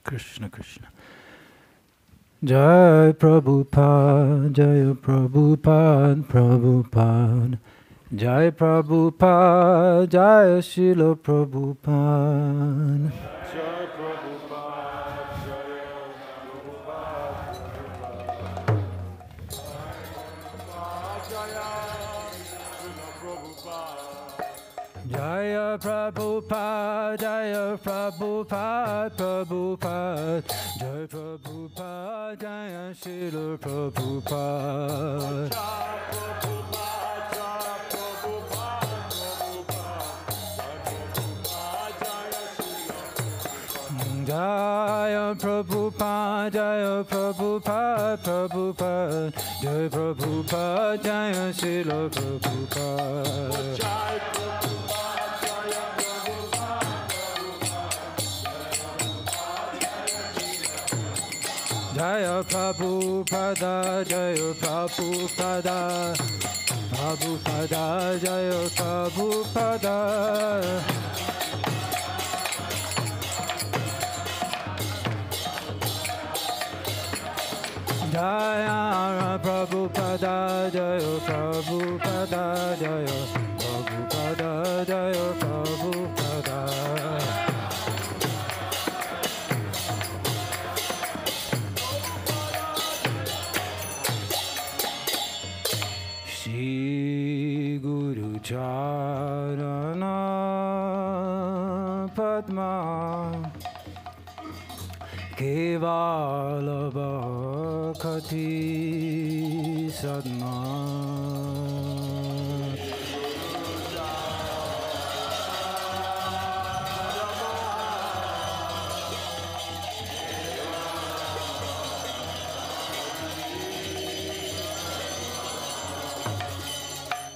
Krishna Krishna. Jai Prabhupada, Jai Prabhupada, Prabhupada. Jai Prabhupada, Jai Srila Prabhupada. Jai Prabhupada, Jai Prabhupada, Jaya Prabhupada, Jaya Prabhupada, Prabhupada. Jai Prabhupada, Jaya Srila Prabhupada. Jaya Prabhupada, Jaya Prabhupada, Prabhupada. Jai Prabhupada, Jaya Srila Prabhupada. Jaya Prabhupada, Jaya Prabhupada, Prabhupada, Jaya Prabhupada. Jaya Prabhupada, Jaya Prabhupada, Jaya Prabhupada, Jaya Prabhupada. Shri Guru Charana Padma Kevala Bhakti Sadma.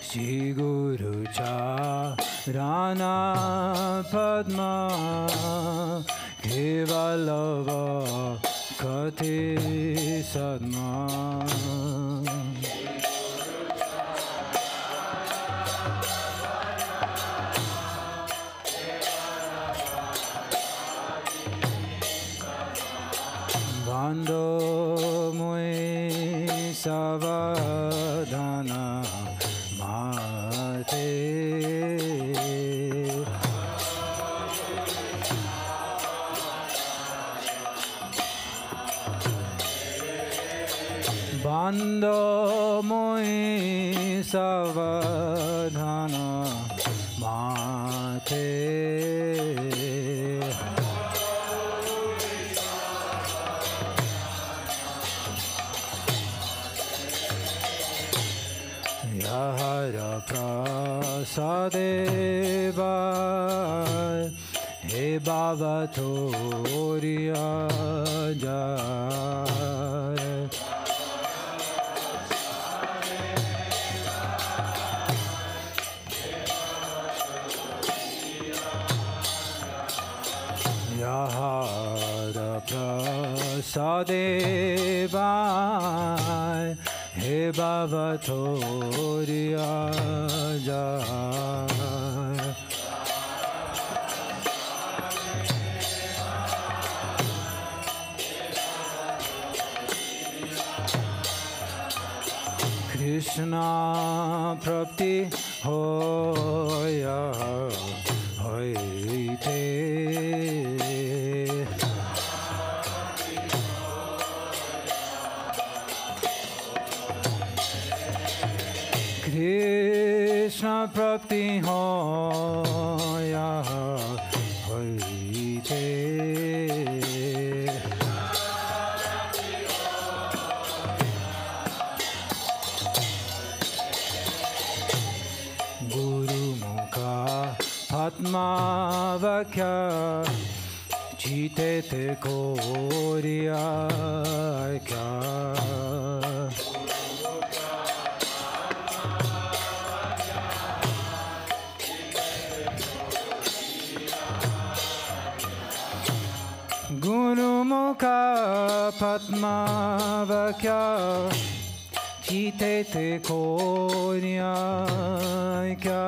Shri Guru Charana Padma Kevalava Kati Sadma. Bando Mui Savadana Mate. Bando Mui Savadana Mate. Yahara Prasadeva He Baba Toriya Jai. Yahara Prasadeva He Baba Toriya Jai. Krishna Prapti Hoya Hoite. Krishna Prapti Hoya Hoite. Guru Mukha Padma Vakya Chite Te Koriya Kya. Guru Mukha Padma Vakya Chite Te Koriya Kya.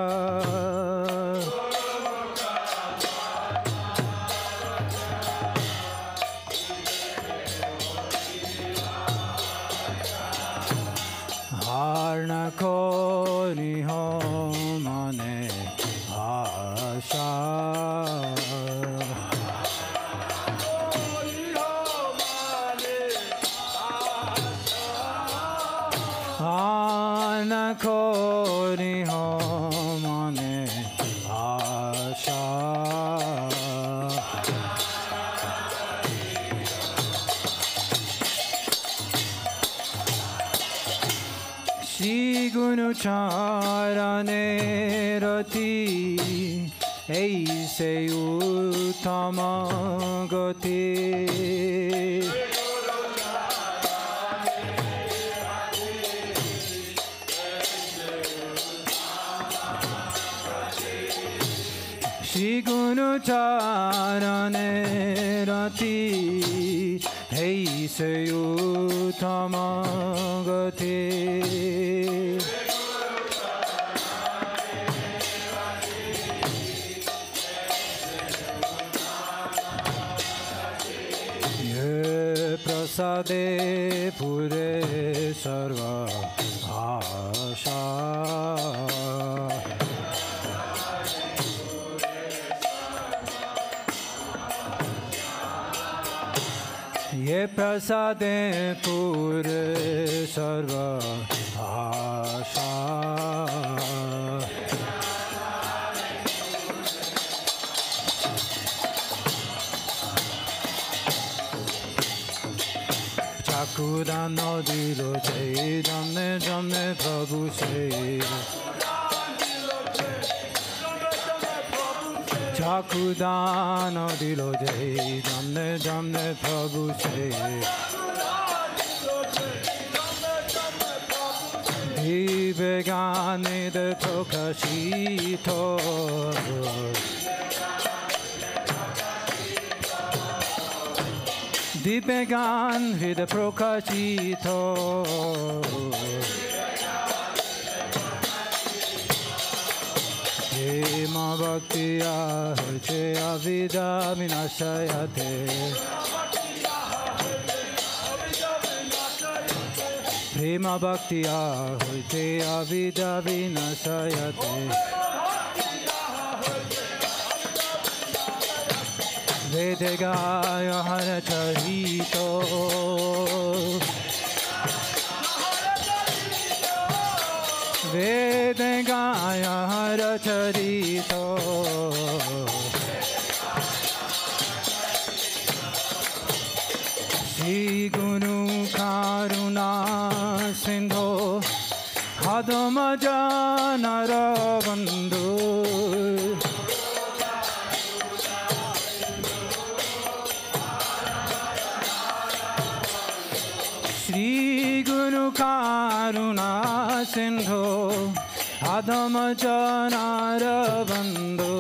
mane asha. Anakori ho mane asha. Shri Guru Charane Rati Aise Uttama Gati. Shri Guru Charane Rati Aise Uttama Gati. Prasade pure sarva asha. Ye prasade pure sarva asha. Chakudano dilo jai jamne jamne Prabhu se. Chakudano dilo jai jamne jamne Prabhu se. Divegani de prokashito. Dipegan vida prokashito. Prema bhakti ahurche avida vinashayate. Prema bhakti ahurche avida vinashayate. Vedegaya haracharito. Vedegaya haracharito. Shri Guru Karuna Sindho Hadamaja Narabandhu. Shri Guru Karuna Sindho Adhamaja Narabandhu.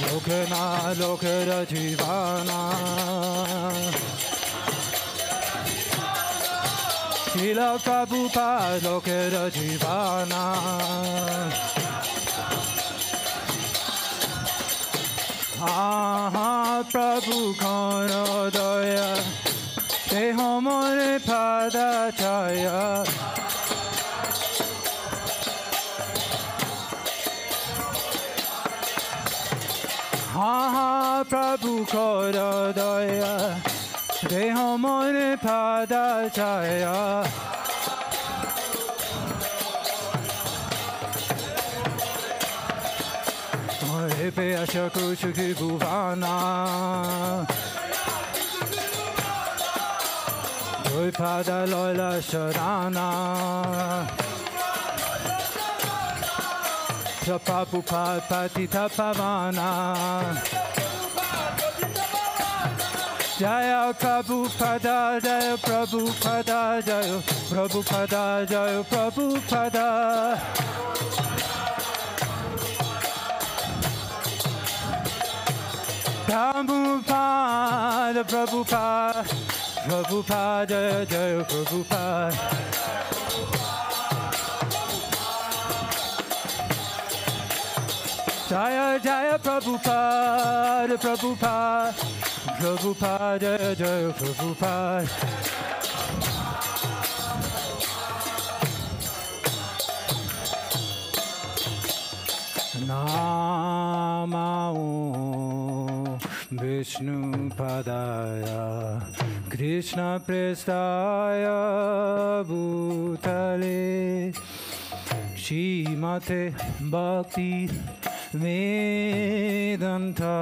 Lokana Lokara Jivana Srila Prabhupada Lokara Jivana. Aha Prabhu Kara Daya Deho More Pada Chaya. Aha Prabhu Kara Daya Deho More Pada Chaya. Pe ashaku shukhi bhuvana Doi pada loila sharana Prabhupada patita pavana Jaya Prabhupada Jaya Prabhupada Jaya Prabhupada Jaya Prabhupada. Prabhupada, Prabhupada, Prabhupada, Jaya Jaya Prabhupada. Jaya Jaya Prabhupada, Prabhupada, Prabhupada, Jai Prabhupada. Namo Vishnu Padaya Krishna Prestaya Bhutale Shrimate Bhakti Vedanta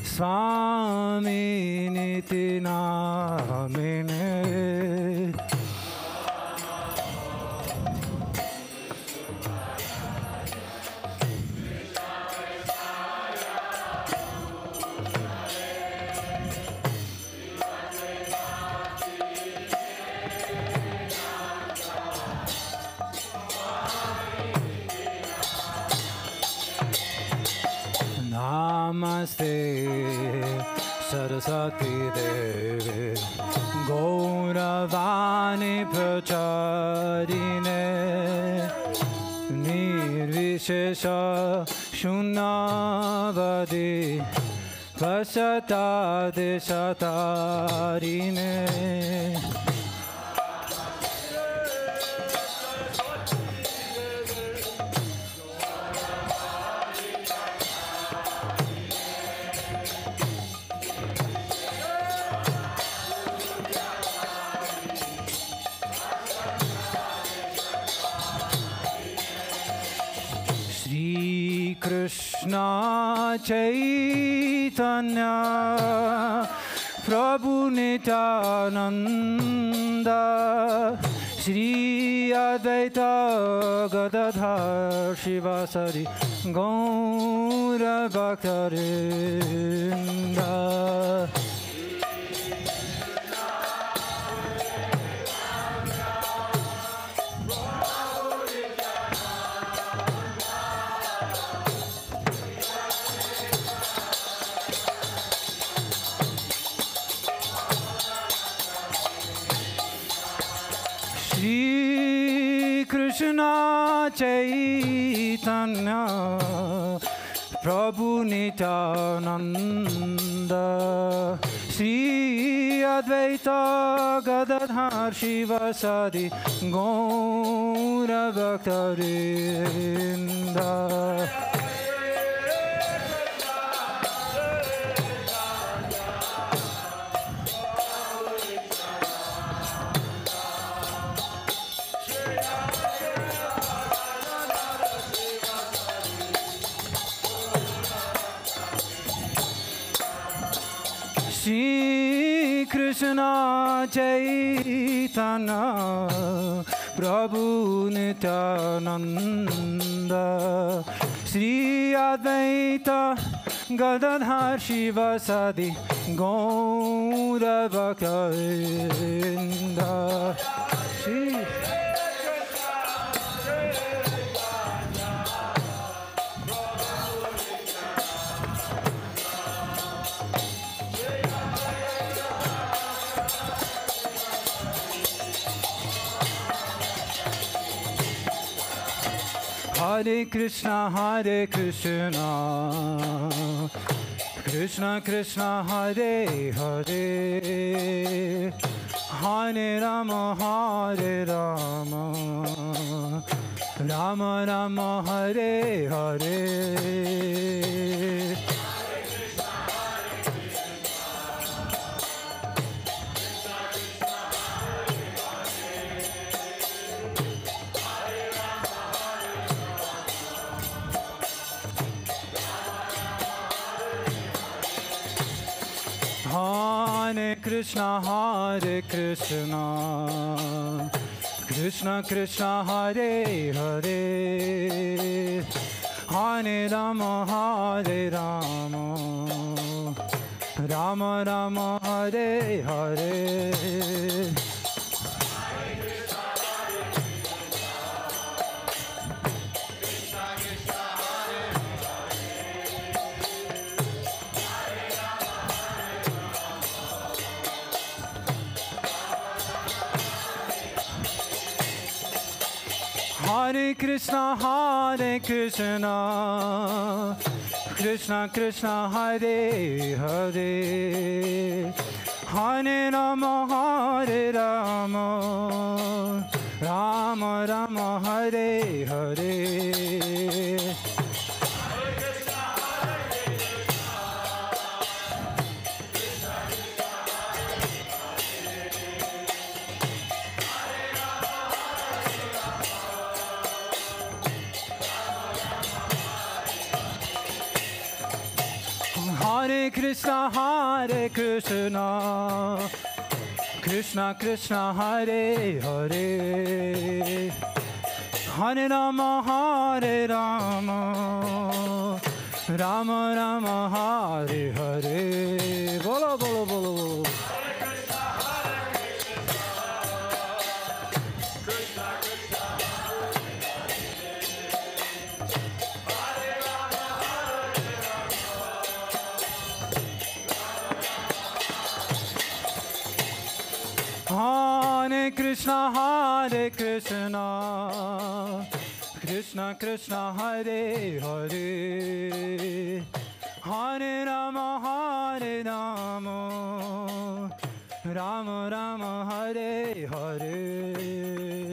Swami Niti Namine. Namaste Saraswati Devi Gauravani Pracharine Nirvishesha Shunnavadi Vasata Deshatarine. Krishna Chaitanya Prabhu Nityananda Shri Advaita Gadadhar Shivasari Gaura Bhaktarinda. Krishna Chaitanya Prabhu Nityananda Shri Advaita Gadadhar Shivasadi Gaura Bhaktarinda. Shri Krishna Chaitanya Prabhu Nityananda Shri Advaita Gadadhar Shivasadi Gaura Bhaktarinda. Hare Krishna, Krishna Krishna, Hare Hare, Hare Rama, Rama Rama, Hare Hare. Hare Krishna, Krishna Krishna, Hare Hare, Hare Rama, Rama Rama, Hare Hare. Hare Krishna, Krishna Krishna Hare Hare Hare Rama Hare Rama Rama Rama Hare Hare Hare Krishna, Hare Krishna, Krishna Krishna, Hare Hare, Hare Rama, Hare Rama, Rama Rama, Hare Hare. Bolo, bolo, bolo. Hare Krishna, Hare Krishna, Krishna Krishna, Hare Hare, Hare Rama, Hare Rama, Rama Rama, Hare Hare.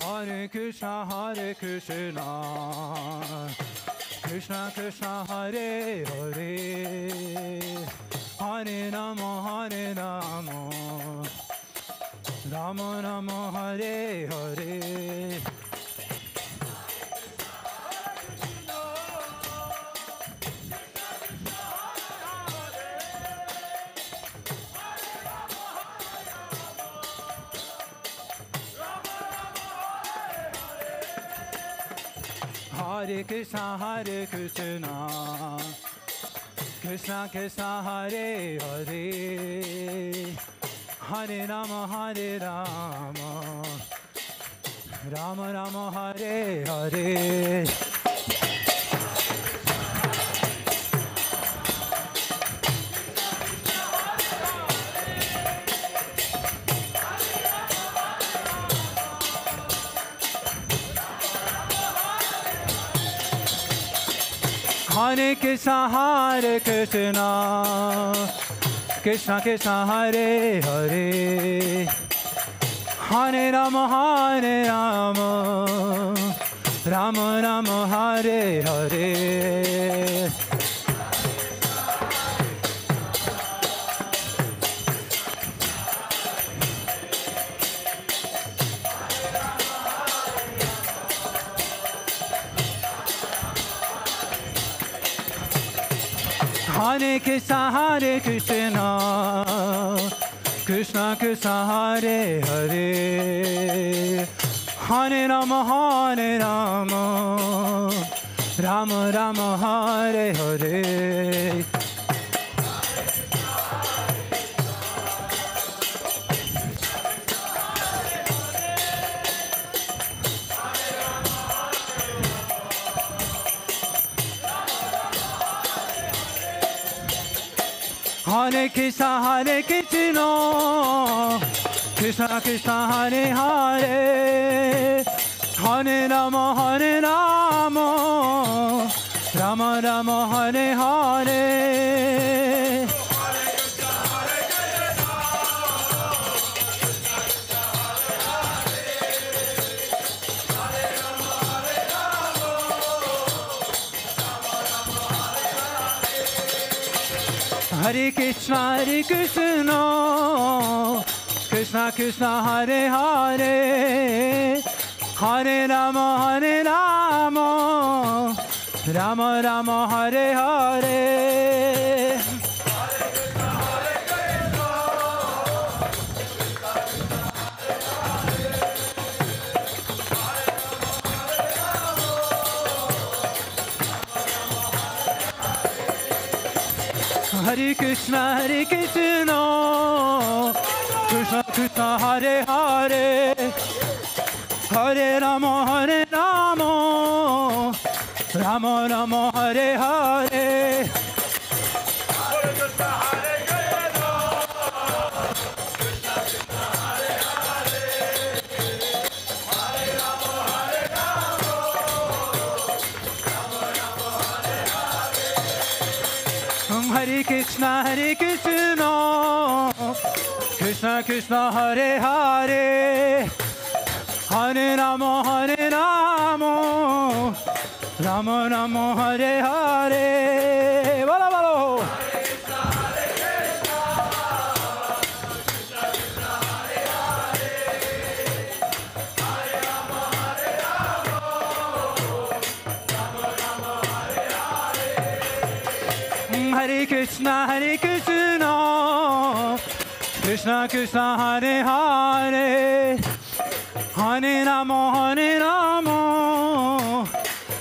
Hare Krishna, Hare Krishna, Krishna Krishna, Hare Hare, Hare Rama, Hare Rama, Rama Rama, Hare Hare. Hare Krishna, Hare Krishna, Krishna Krishna, Hare Hare, Hare Rama, Hare Rama, Rama Rama, Hare Hare. Hare Krishna, Hare Krishna, Krishna Krishna, Hare Hare, Hare Rama, Hare Rama, Rama Rama, Hare Hare. Hare Krishna, Hare Krishna, Krishna Krishna, Hare Hare, Hare Rama, Hare Rama, Rama Rama, Hare Hare. Hare Krishna, Hare Krishna, Krishna Krishna, Hare Hare, Hare Rama, Hare Rama, Rama Rama, Hare Hare. Hare Krishna, Hare Krishna, Krishna Krishna, Hare Hare, Hare Rama, Hare Rama, Rama Rama, Hare Hare. Hare Krishna, Hare Krishna, Krishna Krishna, Hare Hare, Hare Rama, Hare Rama, Rama Rama Hare Hare. Hare Krishna, Hare Krishna, Krishna Krishna, Hare Hare, Hare Rama, Hare Rama, Rama Rama, Hare Hare. Bolo bolo. Hare Krishna, Hare Krishna, Krishna Krishna, Hare Hare, Hare Rama, Hare Rama,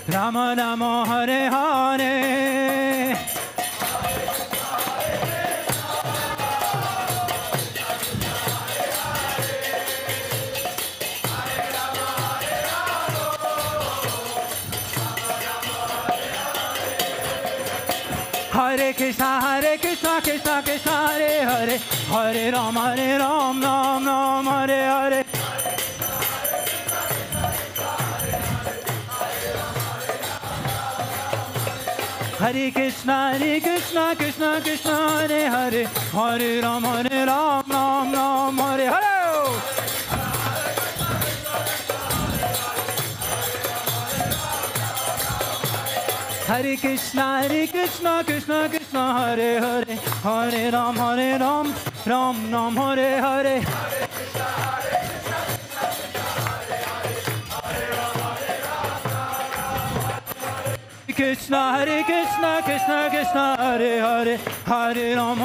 Rama Rama, Hare Hare. Hare Krishna, Krishna Krishna, Hare Hare, Hare Rama, Ram Ram, Hare Hare. Hare Krishna, Krishna Krishna, Hare Hare, Hare Rama, Ram Ram, Hare Hare. Hare Krishna, Krishna Krishna, Hare Hare, Hare Ram, Ram Ram, Hare Hare. Krishna, Krishna Krishna, Hare Hare, Hare Ram,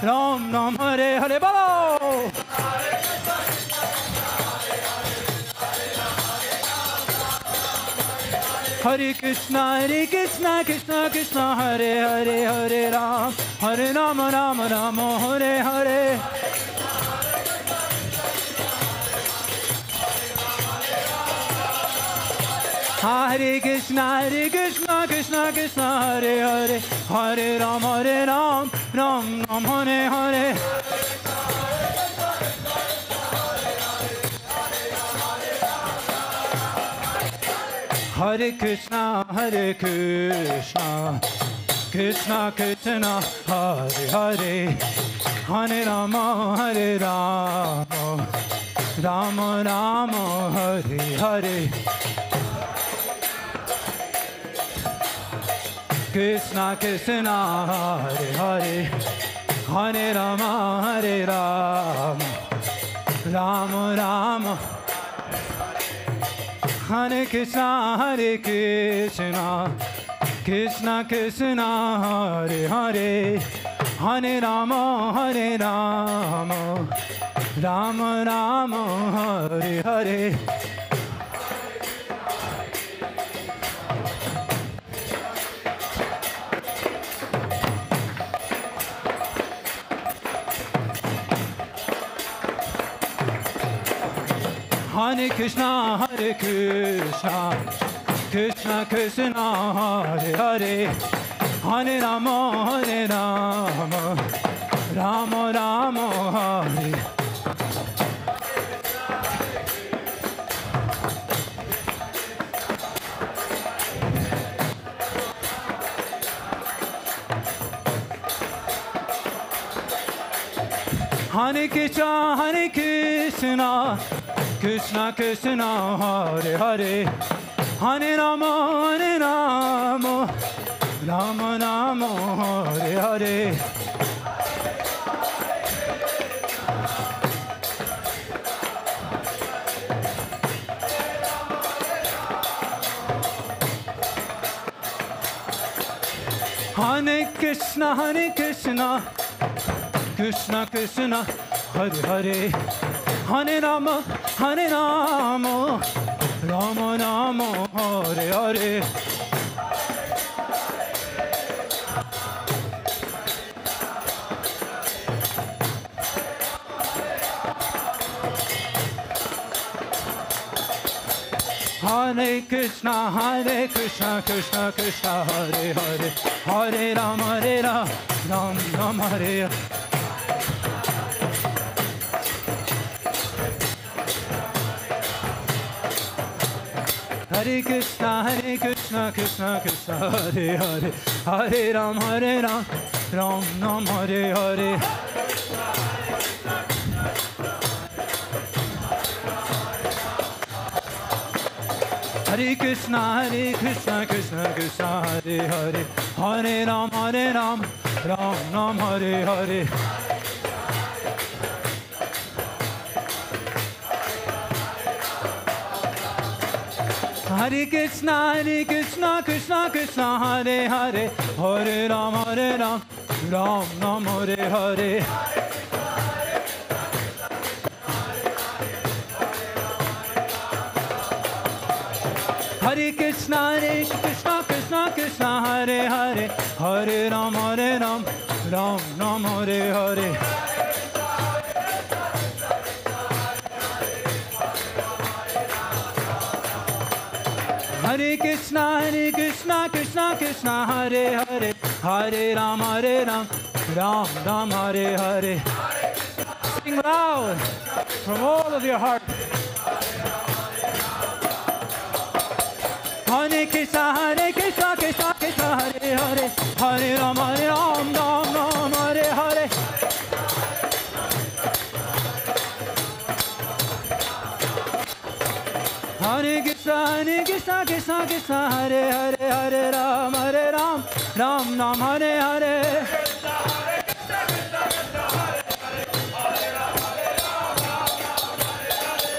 Ram Ram, Hare Hare. Bolo. Hare Krishna, Krishna Krishna, Hare Hare, Hare Ram, Ram Ram, Hare Hare. Hare Krishna, Krishna Krishna, Hare Hare, Hare Ram, Ram Ram, Hare Hare. Hare Krishna, Krishna Krishna, Hare Hare, Hare Rama, Rama Rama, Hare Hare. Krishna Krishna, Hare Hare, Hare Rama, Rama Rama. Hare Krishna, Krishna Krishna, Hare Hare, Hare Rama, Rama Rama, Hare Hare. Hare Krishna, Krishna Krishna, Hare Hare, Hare Rama, Rama Rama, Hare. Hare Krishna, Krishna Krishna, Hare Hare, Hare Rama, Rama Rama, Hare Hare. Hare Krishna, Krishna Krishna, Hare Hare, Hare Rama, Rama Rama, Hare Hare. Hare Krishna, Krishna Krishna, Hare Hare, Hare Ram, Ram Ram, Hare. Hare Krishna, Krishna Krishna, Hare Hare, Hare Ram, Ram Ram, Hare Hare. Hare Krishna, Krishna Krishna, Hare Hare, Hare Ram, Ram Ram, Hare Hare. Hare Krishna, Krishna Krishna, Hare Hare, Hare Ram, Ram Ram, Hare Hare. Hare Krishna, Krishna Krishna, Hare Hare, Hare Ram, Ram Ram, Hare Hare. Hare Krishna, Krishna Krishna, Hare Hare, Hare Ram, Ram Ram, Hare Hare. Sing loud from all of your heart. Hare Krishna, Krishna Krishna, Hare Hare, Hare Ram, Ram Ram, Hare Hare. Hare Krishna, Krishna, Hare Hare, Hare Ram, Ram Ram, Hare Hare.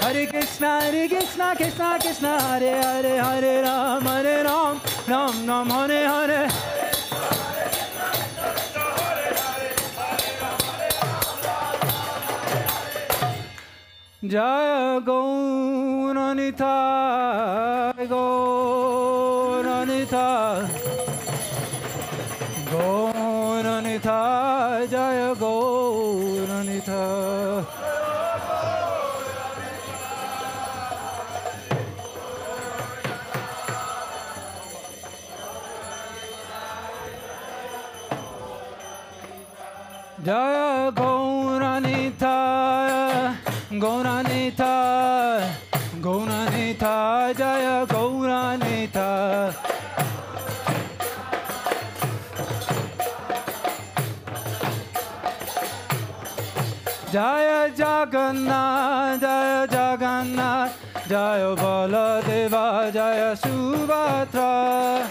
Hare Krishna, Krishna, Hare Hare, Hare Ram, Ram Ram, Hare Hare. Jaya Gauranita, Gauranita, Gauranita, Jaya Gauranita. Jaya Gauranita, Gauranita, Gauranita, Jaya Gauranita. Jaya Jagannath, Jaya Jagannath, Jaya Baladeva, Jaya Subhadra.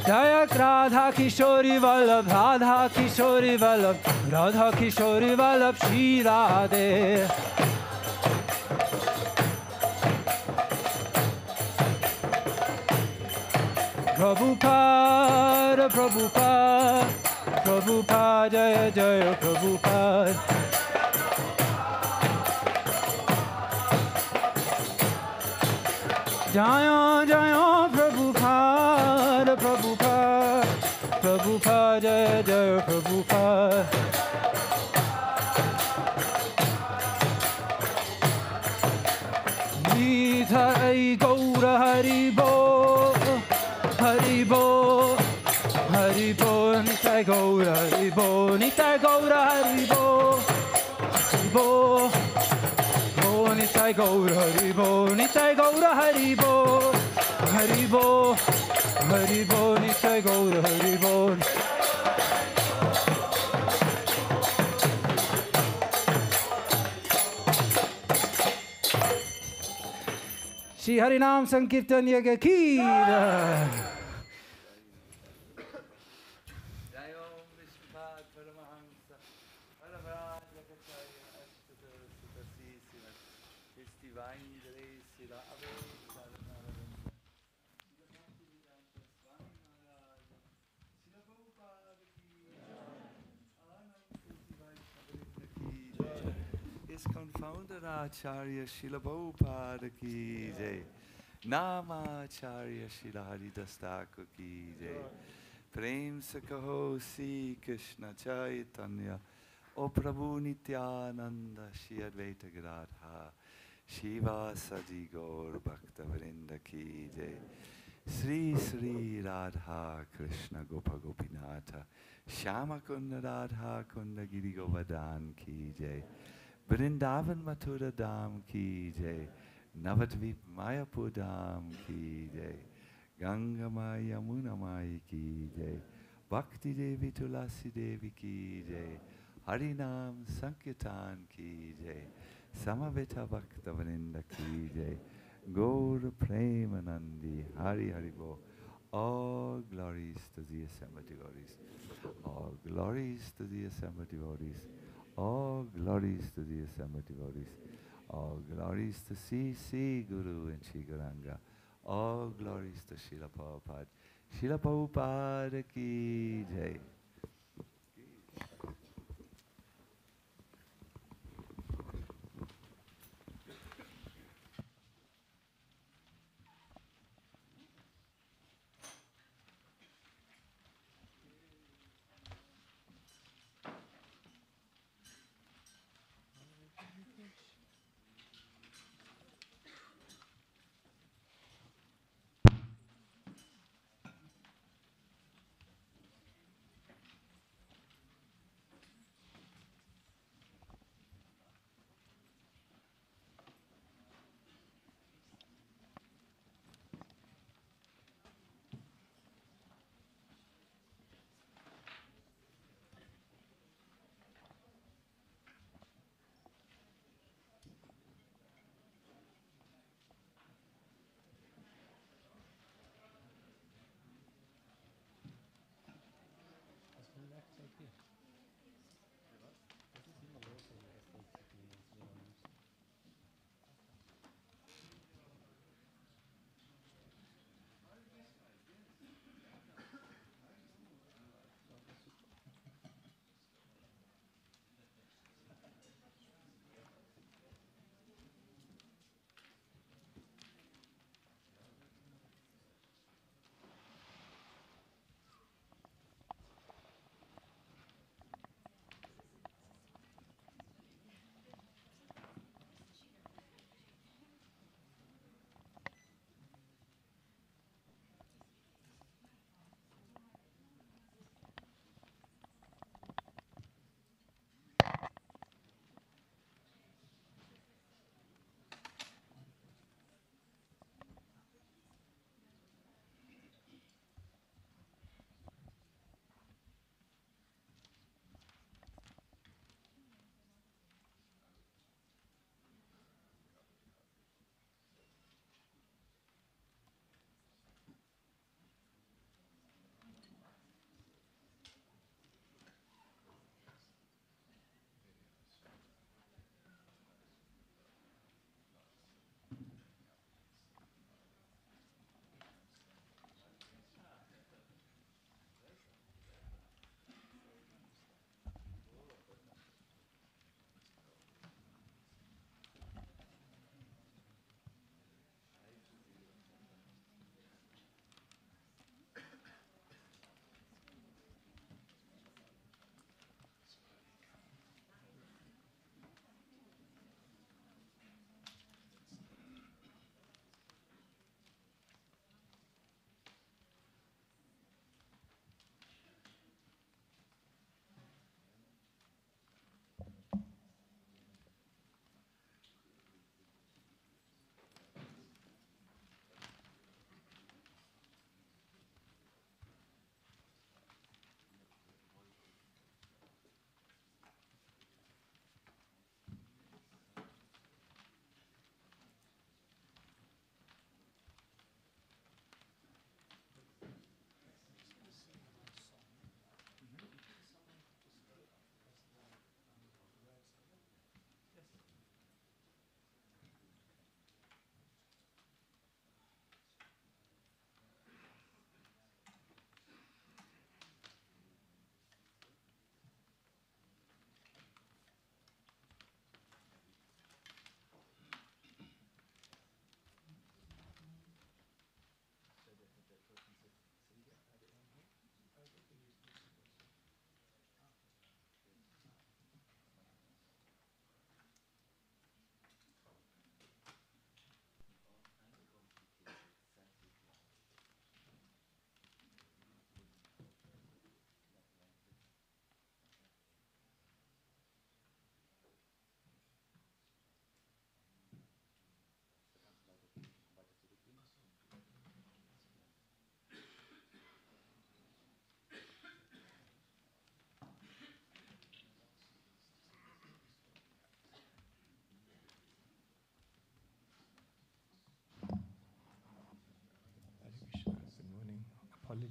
Jaya Radha Kishori Vallabh, Radha Kishori Vallabh, Radha Kishori Vallabh, Shri Radhe. Prabhupada, Prabhupada, Prabhupada, Jaya Jaya Prabhupada. Jaya Jaya Prabhupada, Prabhupada, Prabhupada, Jaya Jaya Prabhupada. Nitai Gaura Haribo, Haribo, Haribo, Nitai Gaura Haribo, Nitai Gaura Haribo, Haribo. Nitai Gaura Haribo, Nitai Gaura Haribo, Haribo, Haribo, Nitai Gaura Haribo. Shri Harinam Sankirtan Yaga Ki. Founder Acharya Srila Prabhupada ki jai. Namacharya Srila Haridas Thakur ki jai. Prem se kaho si Krishna Chaitanya O Prabhu Nityananda Shri Advaita Gadadha Shiva Saji Gaur Bhakta Vrinda Ki Jai Sri Sri Radha Krishna Gopa Gopinatha Shama Kunda Radha Kunda Giri Govardhan Ki Jai Vrindavan Mathura Dham Ki Jai Navadvip Mayapur Dham Ki Jai Ganga Maya Yamuna Mai Ki Jai Bhakti Devi Tulasi Devi Ki Jai Harinam Sankirtan Ki Jai Samaveta Bhakta Vrinda Ki Jai Gaur Premanandi Hari Hari Bo. All glories to the assembled devotees. All glories to the assembled devotees. All glories to the assembled devotees. All glories to C. Guru and Sri Gauranga. All glories to Srila Prabhupada. Srila Prabhupada Ki Jai.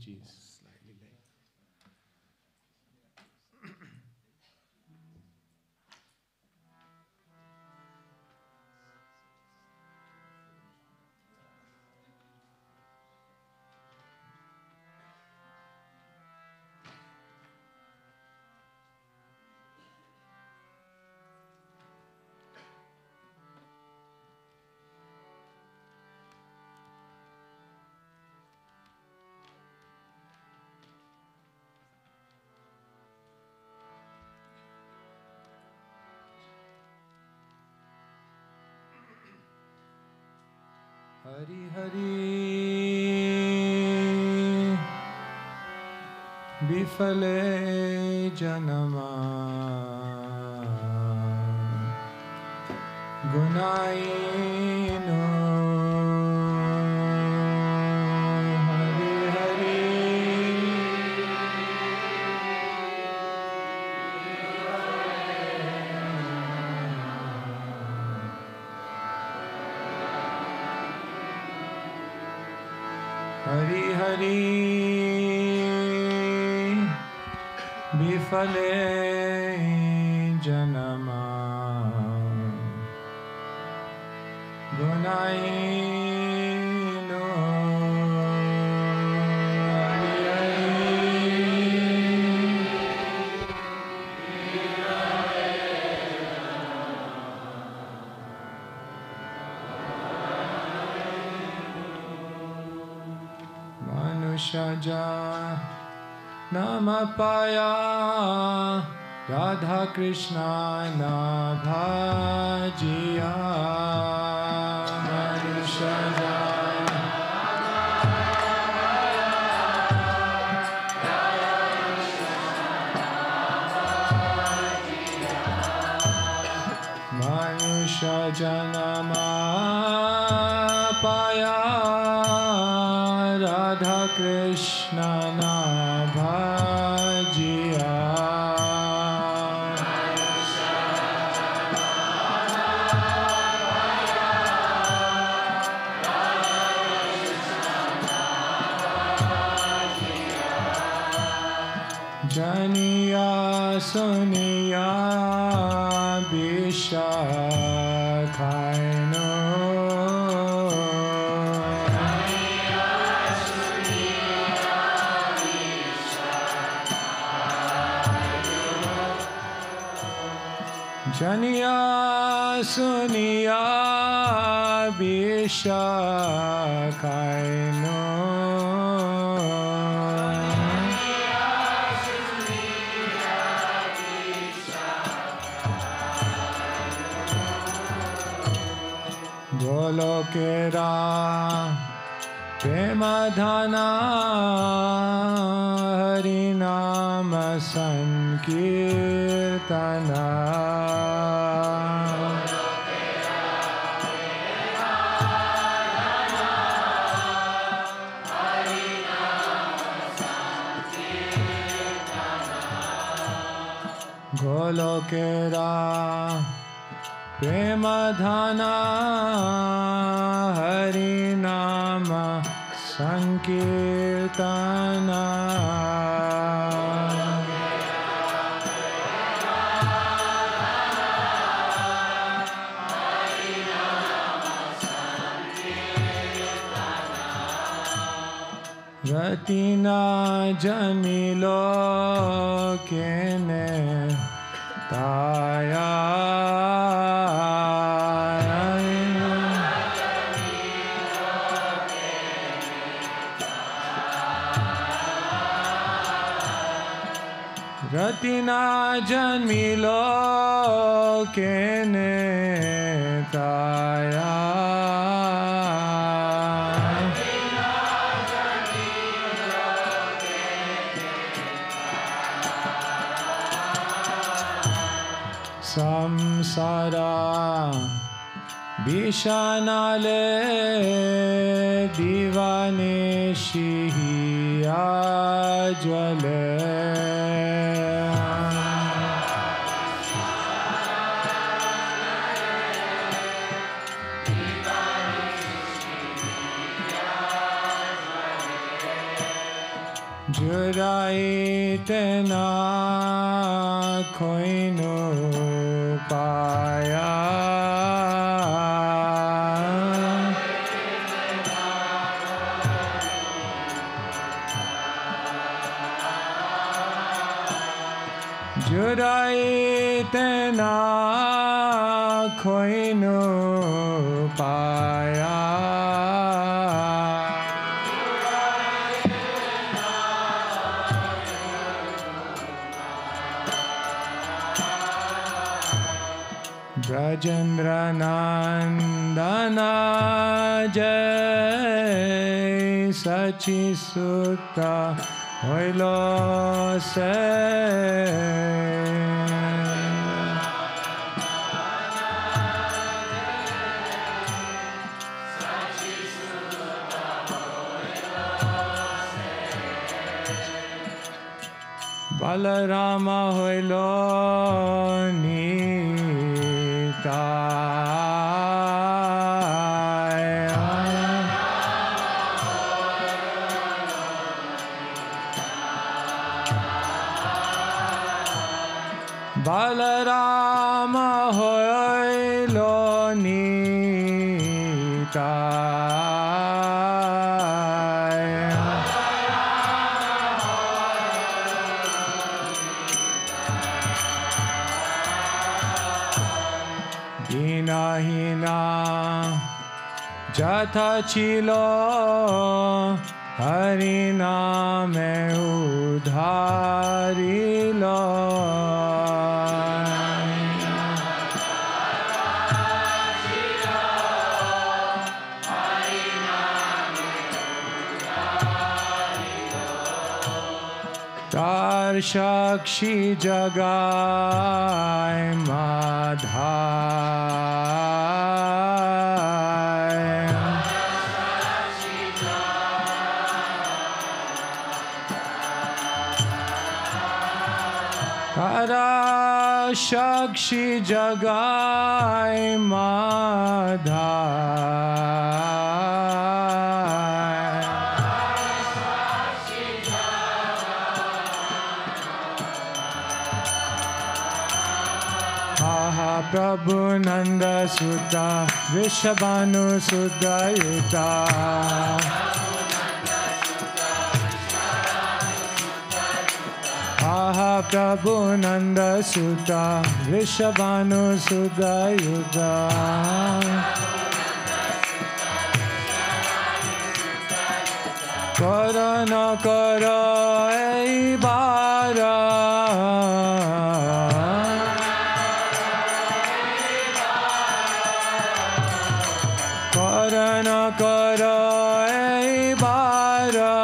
apologies, slightly late. Hari Hari Bifale Janama Gunaino Hari Hari Hari Hari Bifale Janama Gunaino Hari Manushaja Namapaya Radha Krishna Nabhajiya Manushaja Manushaja Namapaya Radha Krishna Nabhajiya Janiya Suniya Bishakhaino Janiya Suniya Bishakhaino Golokera Premadhana Harinama Sankirtana Golokera Premadhana Harinama Sankirtana Ratina Janilo Kene Taya Ratina Janmilo Kene Taya Samsara Bishanale Divane Shihiya Jwale जुराइते ना कोई no पाया जुराइते ना कोई no पाया ब्रजेंद्र नंदना जय सची सुता होइलो से बलराम होइलो बलराम होइलो दीनहीना जथा छिलो हरि नामे उधारिलो तार साक्षी जगाए माधाय तारा साक्षी जगाए माधाय प्रभु नंद सुता वृषभानु सुदयुता आहा प्रभु नंद सुता वृषभानु सुदयुता करो न करो ऐ बारा करो ऐ बारा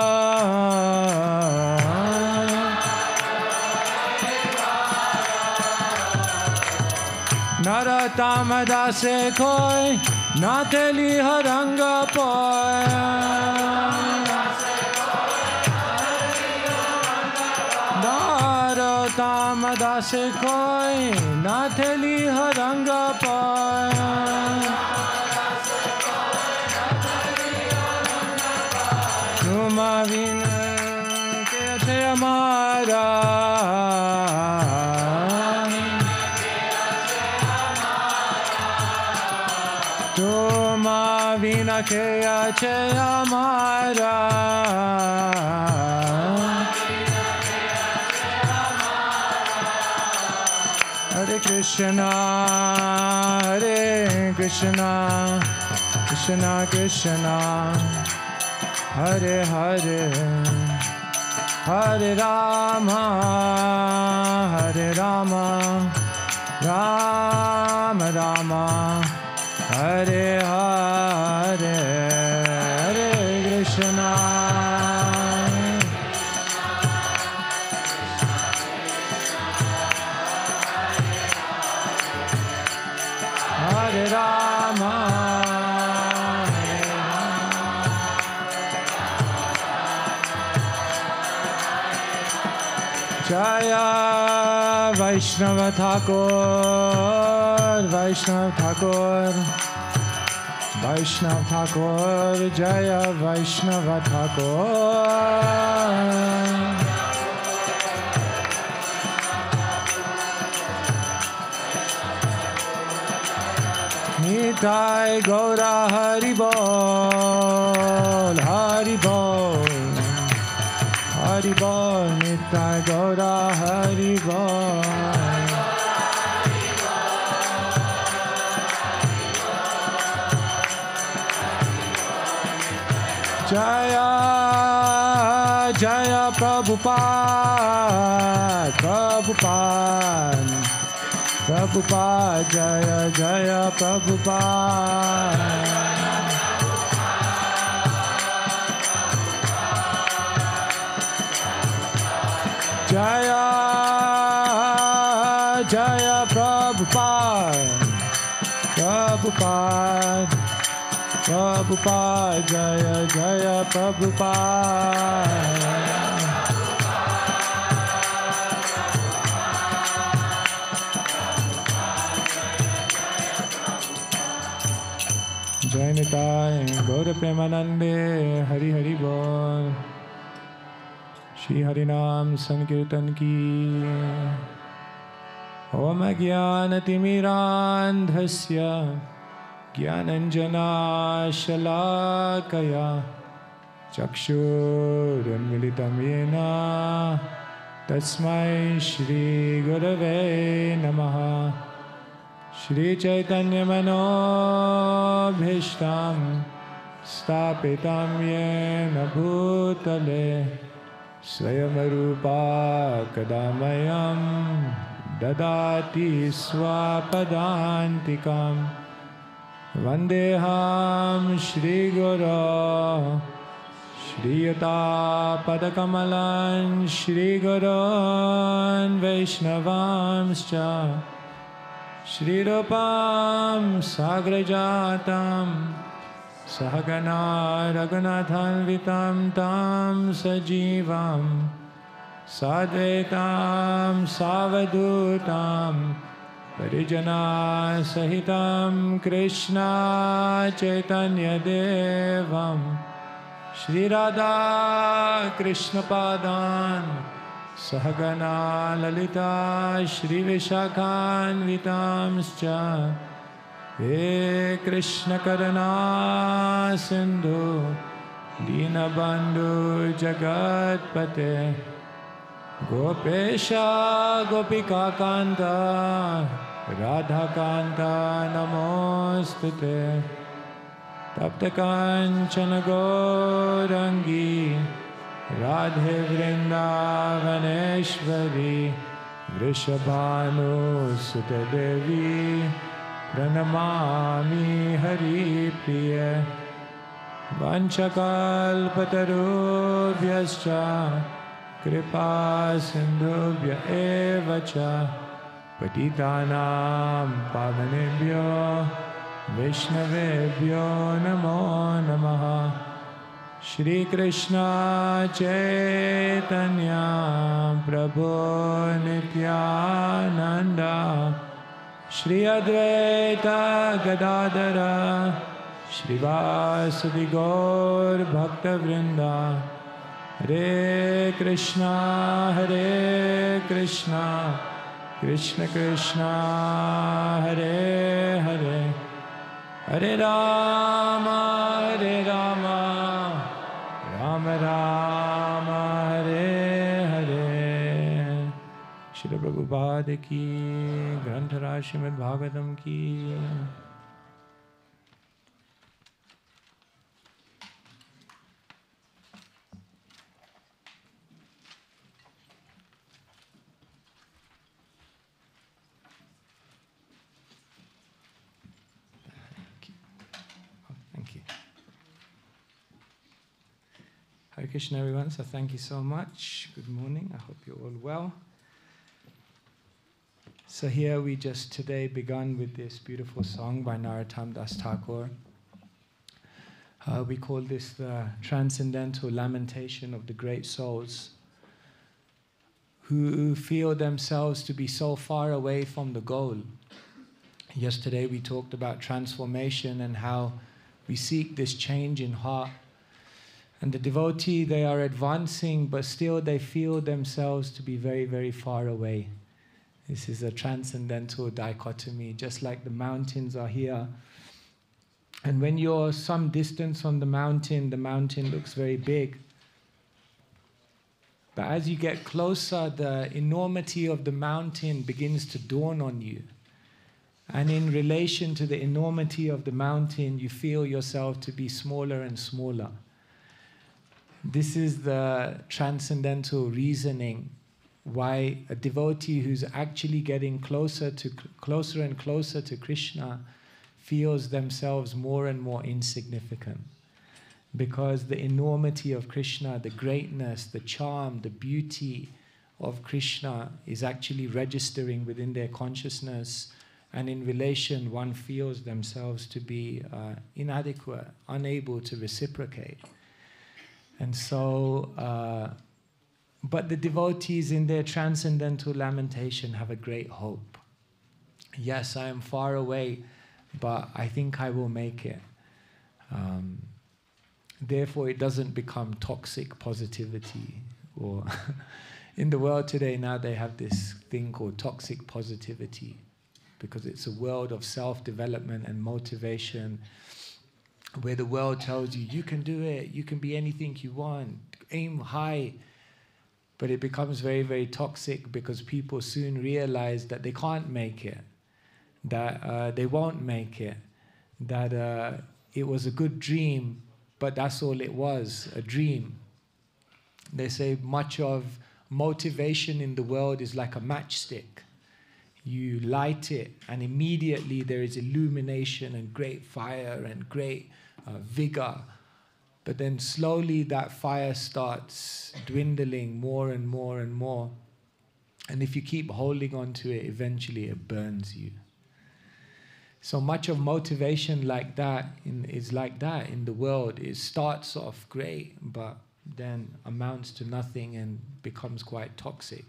नरतम दासे कोई नाथली हरंग पोय नरतम दासे कोई नाथली हरंग पोय तुम बिना कैसे हमारा तुम बिना कैसे हमारा हरे कृष्णा कृष्णा कृष्णा हरे हरे हरे राम राम राम हरे हरे हरे कृष्णा हरे राम जय वैष्णव ठाकुर वैष्णव ठाकुर वैष्णव ठाकुर जय वैष्णव Thakur Nitai Gaura Hari Bol, Hari Bol, Hari Bol, Nitai Gaura Hari Bol. Jaya, Jaya Prabhupada, Prabhupada, Prabhupada, Jaya, Jaya Prabhupada. Jaya, Jaya Prabhupada, Prabhupada, Prabhupada, Jaya, Jaya Prabhupada. Jai Nitai, Gaura Premanande, Hari Hari Bol. Shri Harinam Sankirtan Ki. Om Jnanatimirandhasya Jnananjana Shalakaya Chakshurunmilitam Yena Tasmai Shri Gurave Namaha. Shri Chaitanya Manobhishtam Stapitam Yena Bhutale Swayamarupa Kadamayam Dadati Swapadantikam Vandeham Shri Guru Shri Yata Padakamalan Shri Gurun Vaishnavamscha Shri Rupam Sagrajatam Sahagana Raghunathanvitam Tam Sajivam Sadvetam Savadutam Parijana Sahitam Krishna Chaitanya Devam Shri Radha Krishna Padan Sahagana Lalita Shri Vishakhanvitamscha He Krishna Karana Sindhu Dinabandhu Jagatpate Gopesha Gopika Kanta Radha Kanta Namostute Tapta Kanchana Gaurangi Radhe Vrindavaneshwari Vrishabhanu Sutta Devi Pranamami Hari Priya Vanchakalpatarubhyascha Kripa Sindhubhya Evacha Patitanam Pavanebhyo Vishnavebhyo Namo Namaha. Shri Krishna Chaitanya Prabhu Nityananda Shri Advaita Gadadara Shri Vasudi Gaur Bhakta Vrinda Hare Krishna Krishna Krishna Hare Hare Hare Rama Rama Rama Hare Hare. Shri Prabhupada ki, Granthara Srimad Bhagavatam ki. Thank you. Hare Krishna everyone, so thank you so much. Good morning, I hope you're all well. So here we just today begun with this beautiful song by Narottam Das Thakur. We call this the transcendental lamentation of the great souls who feel themselves to be so far away from the goal. Yesterday we talked about transformation and how we seek this change in heart. And the devotee, they are advancing, but still they feel themselves to be very, very far away. This is a transcendental dichotomy. Just like the mountains are here And when you're some distance on the mountain looks very big. But as you get closer, the enormity of the mountain begins to dawn on you. And in relation to the enormity of the mountain, you feel yourself to be smaller and smaller. This is the transcendental reasoning why a devotee who's actually getting closer and closer to Krishna feels themselves more and more insignificant. Because the enormity of Krishna, the greatness, the charm, the beauty of Krishna is actually registering within their consciousness, and in relation one feels themselves to be inadequate, unable to reciprocate. And so, but the devotees in their transcendental lamentation have a great hope. Yes, I am far away, but I think I will make it. Therefore, it doesn't become toxic positivity. Or in the world today, now they have this thing called toxic positivity, because it's a world of self-development and motivation, where the world tells you, you can do it, you can be anything you want, aim high. But it becomes very, very toxic, because people soon realize that they can't make it, that they won't make it, that it was a good dream, but that's all it was, a dream. They say much of motivation in the world is like a matchstick. You light it, and immediately there is illumination and great fire and great vigor. But then slowly that fire starts dwindling more and more and more. And if you keep holding on to it, eventually it burns you. So much of motivation like that is like that in the world. It starts off great, but then amounts to nothing and becomes quite toxic.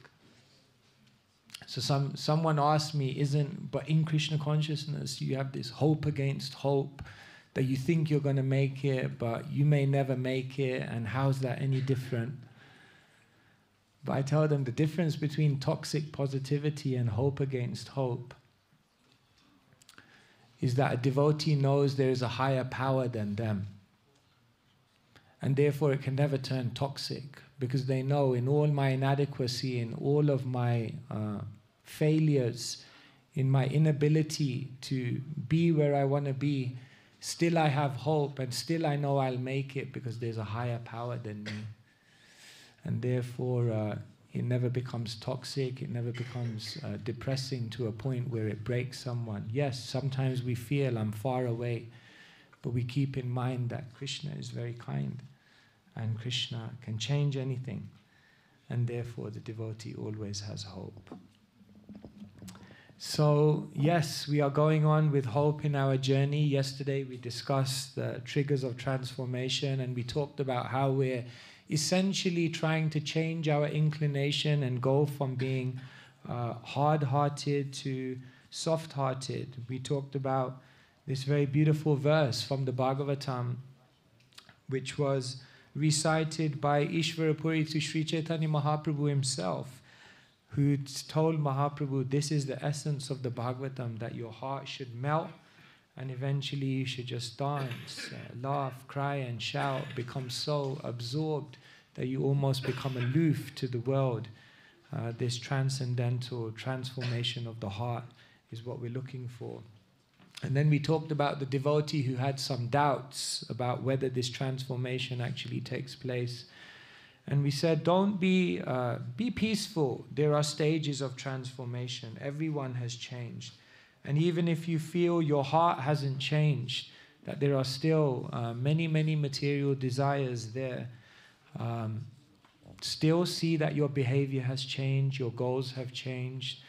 So someone asked me, but in Krishna consciousness you have this hope against hope, that you think you're going to make it, but you may never make it, and how's that any different? But I tell them the difference between toxic positivity and hope against hope is that a devotee knows there is a higher power than them. And therefore it can never turn toxic, because they know in all my inadequacy, in all of my failures, in my inability to be where I want to be, still I have hope, and still I know I'll make it, because there's a higher power than me. And therefore it never becomes toxic, it never becomes depressing to a point where it breaks someone. Yes, sometimes we feel I'm far away, but we keep in mind that Krishna is very kind, and Krishna can change anything, and therefore the devotee always has hope. So yes, we are going on with hope in our journey. Yesterday we discussed the triggers of transformation, and we talked about how we're essentially trying to change our inclination and go from being hard-hearted to soft-hearted. We talked about this very beautiful verse from the Bhagavatam, which was recited by Ishvarapuri to Sri Chaitanya Mahaprabhu himself, who told Mahaprabhu, this is the essence of the Bhagavatam, that your heart should melt, and eventually you should just dance, laugh, cry and shout, become so absorbed that you almost become aloof to the world. This transcendental transformation of the heart is what we're looking for. And then we talked about the devotee who had some doubts about whether this transformation actually takes place. And we said, don't be peaceful. There are stages of transformation. Everyone has changed. And even if you feel your heart hasn't changed, that there are still many, many material desires there, still see that your behavior has changed, your goals have changed.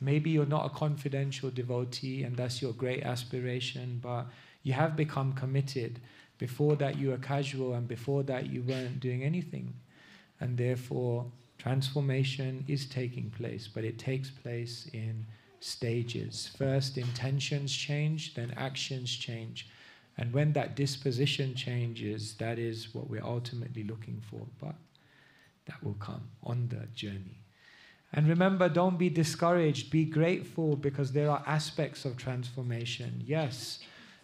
Maybe you're not a confidential devotee and that's your great aspiration, but you have become committed. Before that you were casual, and before that you weren't doing anything. And therefore transformation is taking place, but it takes place in stages. First intentions change, then actions change. And when that disposition changes, that is what we're ultimately looking for. But that will come on the journey. And remember, don't be discouraged, be grateful, because there are aspects of transformation. Yes,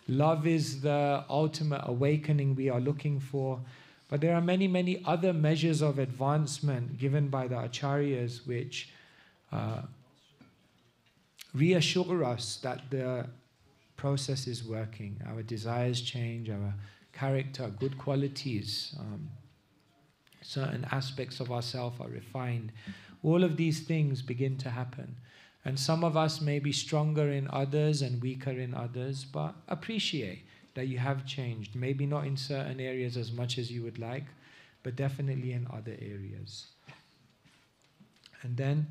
Love is the ultimate awakening we are looking for. But there are many, many other measures of advancement given by the acharyas which reassure us that the process is working. Our desires change, our character, good qualities, certain aspects of ourselves are refined. All of these things begin to happen. And some of us may be stronger in others and weaker in others, but appreciate that you have changed. Maybe not in certain areas as much as you would like, but definitely in other areas. And then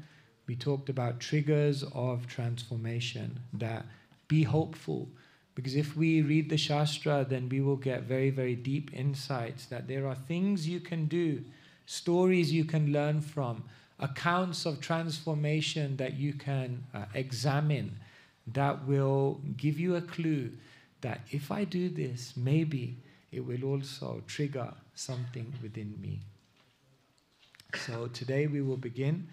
we talked about triggers of transformation, that be hopeful. Because if we read the Shastra, then we will get very, very deep insights that there are things you can do, stories you can learn from, accounts of transformation that you can examine that will give you a clue that if I do this, maybe it will also trigger something within me. So today we will begin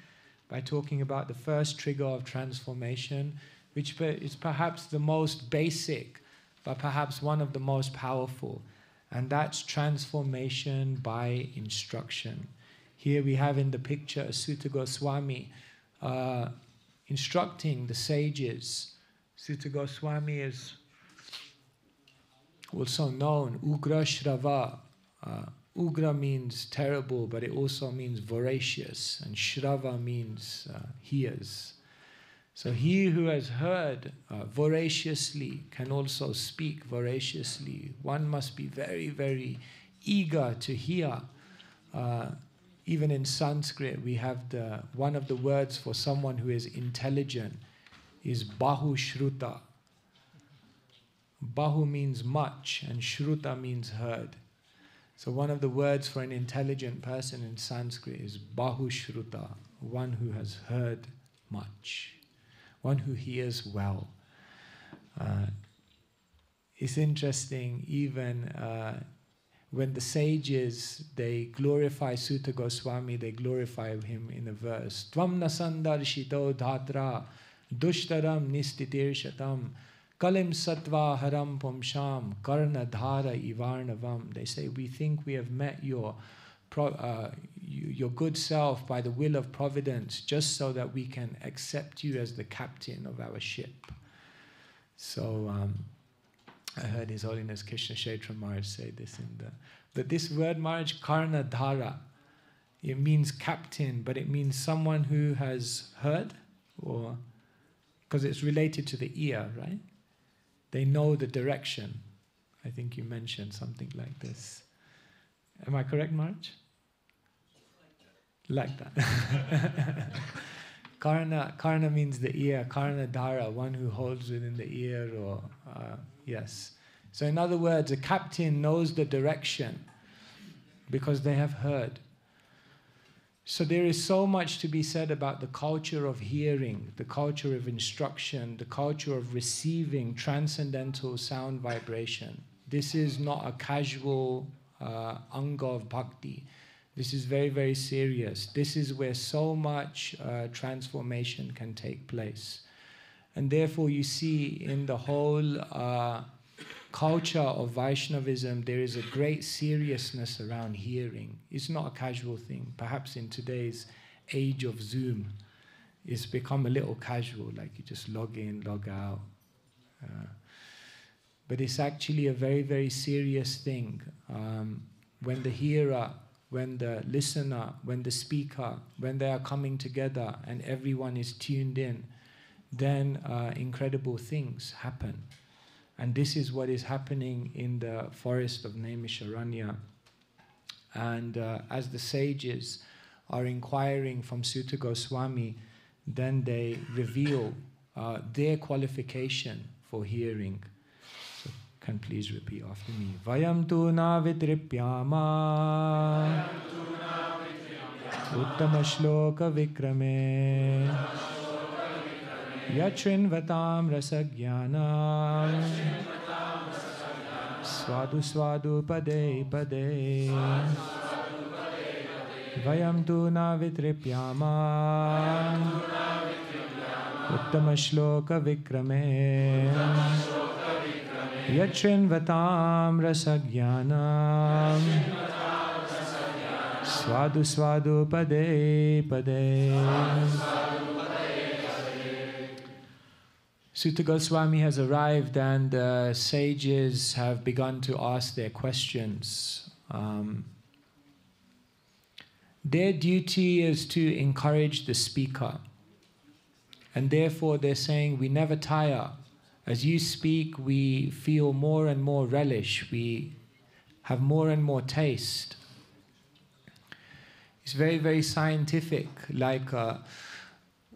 by talking about the first trigger of transformation, which is perhaps the most basic, but perhaps one of the most powerful, and that's transformation by instruction. Here we have in the picture Sutta Goswami instructing the sages. Sutta Goswami is also known, Ugra Shrava. Ugra means terrible, but it also means voracious, and Shrava means hears. So he who has heard voraciously can also speak voraciously. One must be very, very eager to hear. Even in Sanskrit, we have one of the words for someone who is intelligent is Bahu Shruta. Bahu means much, and Shruta means heard. So one of the words for an intelligent person in Sanskrit is Bahu Shruta, one who has heard much, one who hears well. It's interesting, even when the sages, they glorify Sutta Goswami, they glorify him in a verse. Tvam nasandarshito dhatra dushtaram nistitir shatam kalim sattva haram pumsham karna dhara ivarnavam. They say, we think we have met your good self by the will of providence, just so that we can accept you as the captain of our ship. So I heard His Holiness Krishna Kshetra Maharaj say this but this word Maharaj, Karna Dhara, it means captain, but it means someone who has heard, or because it's related to the ear, right? They know the direction. I think you mentioned something like this. Am I correct, Maharaj? Like that. Karna means the ear. Karna Dhara, one who holds within the ear, or yes. So in other words, a captain knows the direction because they have heard. So there is so much to be said about the culture of hearing, the culture of instruction, the culture of receiving transcendental sound vibration. This is not a casual anga of bhakti. This is very, very serious. This is where so much transformation can take place. And therefore you see in the whole culture of Vaishnavism, there is a great seriousness around hearing. It's not a casual thing. Perhaps in today's age of Zoom, it's become a little casual, like you just log in, log out. But it's actually a very, very serious thing. When the hearer, when the listener, when the speaker, when they are coming together and everyone is tuned in, then incredible things happen. And this is what is happening in the forest of Naimisharanya. And as the sages are inquiring from Sutta Goswami, then they reveal their qualification for hearing. So can please repeat after me. Vayam tu na vitripyama uttama shloka vikrame Yachrinvatam rasagyanam Swadu swadu pade pade Vayam tu na vitripyama Uttama shloka vikrame Yatrinvatam rasagyanam Swadu swadu pade pade. Sutta Goswami has arrived and the sages have begun to ask their questions. Their duty is to encourage the speaker. And therefore they're saying, we never tire. As you speak, we feel more and more relish. We have more and more taste. It's very, very scientific. Like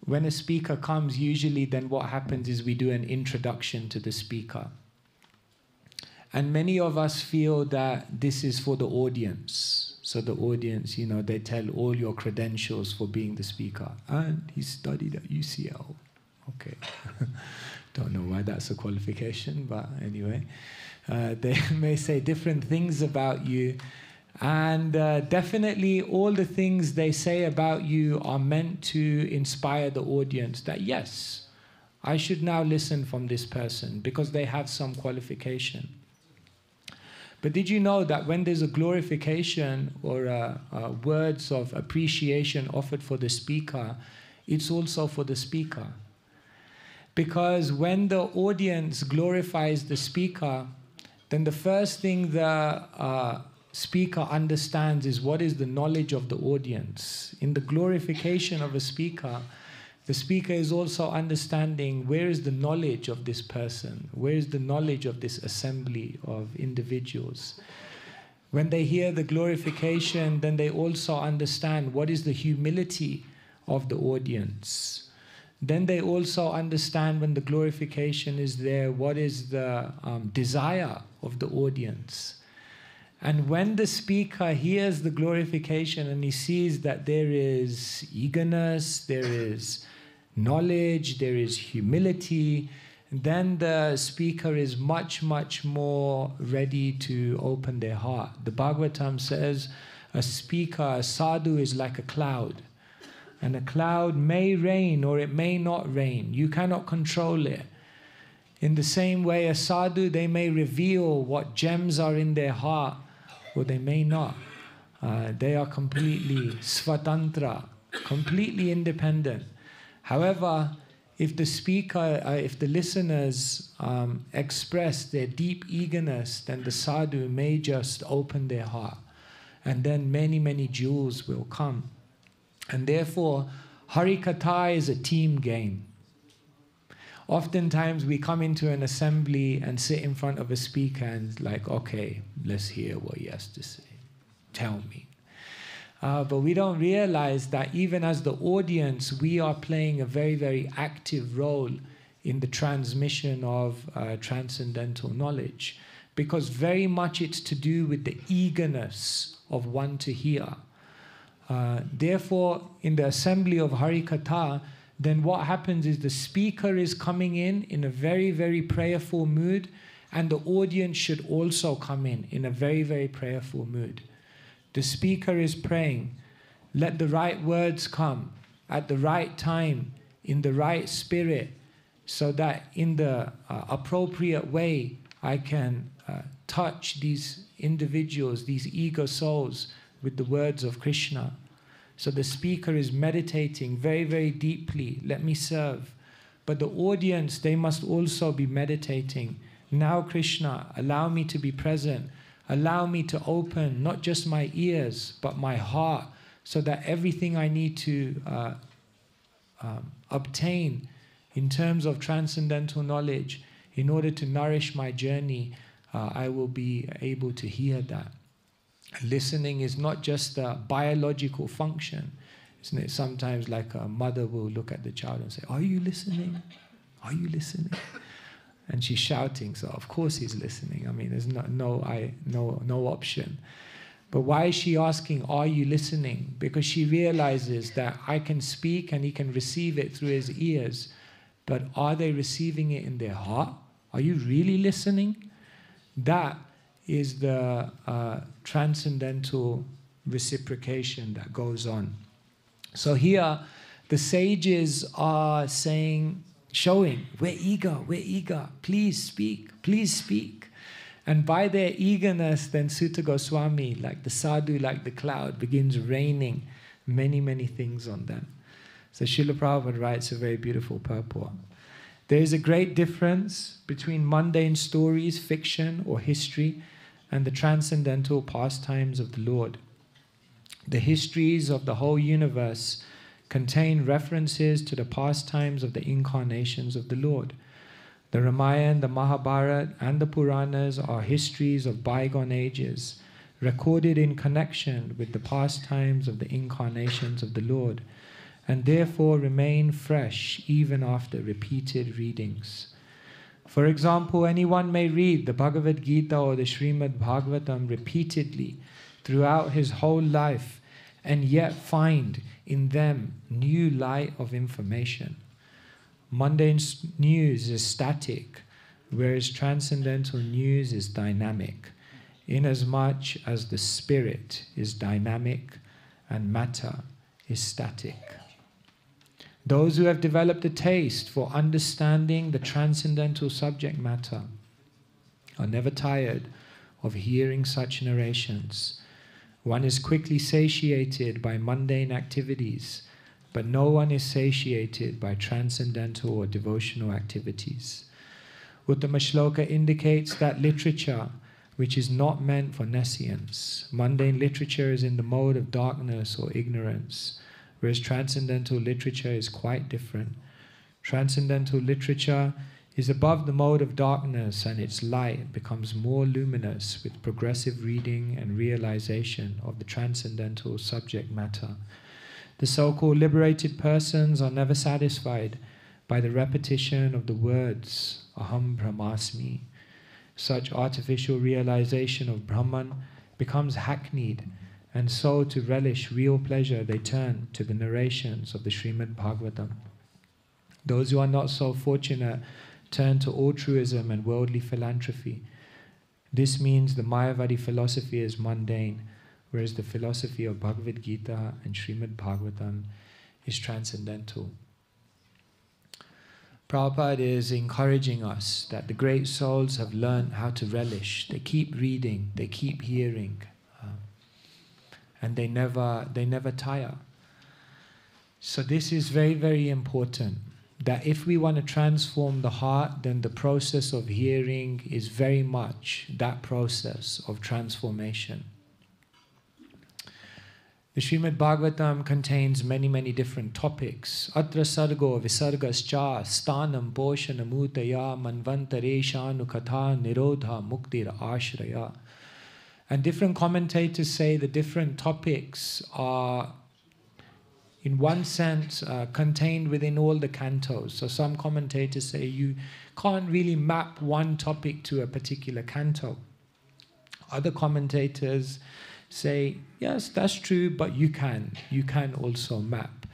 when a speaker comes, usually then what happens is we do an introduction to the speaker. And many of us feel that this is for the audience. So the audience, you know, they tell all your credentials for being the speaker. And he studied at UCL. Okay. Don't know why that's a qualification, but anyway. They may say different things about you. And definitely all the things they say about you are meant to inspire the audience that, yes, I should now listen from this person because they have some qualification. But did you know that when there's a glorification or words of appreciation offered for the speaker, it's also for the speaker? Because when the audience glorifies the speaker, then the first thing the speaker understands is what is the knowledge of the audience. In the glorification of a speaker, the speaker is also understanding where is the knowledge of this person, where is the knowledge of this assembly of individuals. When they hear the glorification, then they also understand what is the humility of the audience. Then they also understand when the glorification is there, what is the desire of the audience. And when the speaker hears the glorification and he sees that there is eagerness, there is knowledge, there is humility, then the speaker is much, much more ready to open their heart. The Bhagavatam says a speaker, a sadhu, is like a cloud. And a cloud may rain or it may not rain. You cannot control it. In the same way, a sadhu, they may reveal what gems are in their heart, or they may not. They are completely svatantra, completely independent. However, if the speaker, if the listeners express their deep eagerness, then the sadhu may just open their heart. And then many, many jewels will come. And therefore, Harikatha is a team game. Oftentimes we come into an assembly and sit in front of a speaker and like, okay, let's hear what he has to say. Tell me. But we don't realize that even as the audience, we are playing a very, very active role in the transmission of transcendental knowledge. Because very much it's to do with the eagerness of one to hear. Therefore, in the assembly of Harikatha, then what happens is the speaker is coming in a very, very prayerful mood, and the audience should also come in a very, very prayerful mood. The speaker is praying, let the right words come at the right time, in the right spirit, so that in the appropriate way I can touch these individuals, these eager souls, with the words of Krishna. So the speaker is meditating very, very deeply, let me serve. But the audience, they must also be meditating. Now, Krishna, allow me to be present. Allow me to open not just my ears, but my heart, so that everything I need to obtain in terms of transcendental knowledge, in order to nourish my journey, I will be able to hear that. Listening is not just a biological function. Isn't it? Sometimes like a mother will look at the child and say, are you listening? Are you listening? And she's shouting, so of course he's listening. I mean, there's no option. But why is she asking, are you listening? Because she realizes that I can speak and he can receive it through his ears. But are they receiving it in their heart? Are you really listening? That is the transcendental reciprocation that goes on. So here, the sages are saying, showing, we're eager, please speak. And by their eagerness, then Sutta Goswami, like the sadhu, like the cloud, begins raining many, many things on them. So Srila Prabhupada writes a very beautiful purport. There is a great difference between mundane stories, fiction or history, and the transcendental pastimes of the Lord. The histories of the whole universe contain references to the pastimes of the incarnations of the Lord. The Ramayana, the Mahabharata, and the Puranas are histories of bygone ages, recorded in connection with the pastimes of the incarnations of the Lord, and therefore remain fresh even after repeated readings. For example, anyone may read the Bhagavad Gita or the Srimad Bhagavatam repeatedly throughout his whole life and yet find in them new light of information. Mundane news is static, whereas transcendental news is dynamic, inasmuch as the spirit is dynamic and matter is static. Those who have developed a taste for understanding the transcendental subject matter are never tired of hearing such narrations. One is quickly satiated by mundane activities, but no one is satiated by transcendental or devotional activities. Uttama Shloka indicates that literature, which is not meant for nescience, mundane literature is in the mode of darkness or ignorance, whereas transcendental literature is quite different. Transcendental literature is above the mode of darkness, and its light becomes more luminous with progressive reading and realization of the transcendental subject matter. The so-called liberated persons are never satisfied by the repetition of the words Aham Brahmasmi. Such artificial realization of Brahman becomes hackneyed, and so to relish real pleasure they turn to the narrations of the Srimad Bhagavatam. Those who are not so fortunate turn to altruism and worldly philanthropy. This means the Mayavadi philosophy is mundane, whereas the philosophy of Bhagavad Gita and Srimad Bhagavatam is transcendental. Prabhupada is encouraging us that the great souls have learned how to relish. They keep reading, they keep hearing, and they never tire. So this is very, very important, that if we want to transform the heart, then the process of hearing is very much that process of transformation. The Srimad Bhagavatam contains many, many different topics. Atra sargo visargascha stanam poshanam utaya manvantareshanu katha nirodha muktir ashraya. And different commentators say the different topics are, in one sense, contained within all the cantos. So some commentators say you can't really map one topic to a particular canto. Other commentators say, yes, that's true, but you can also map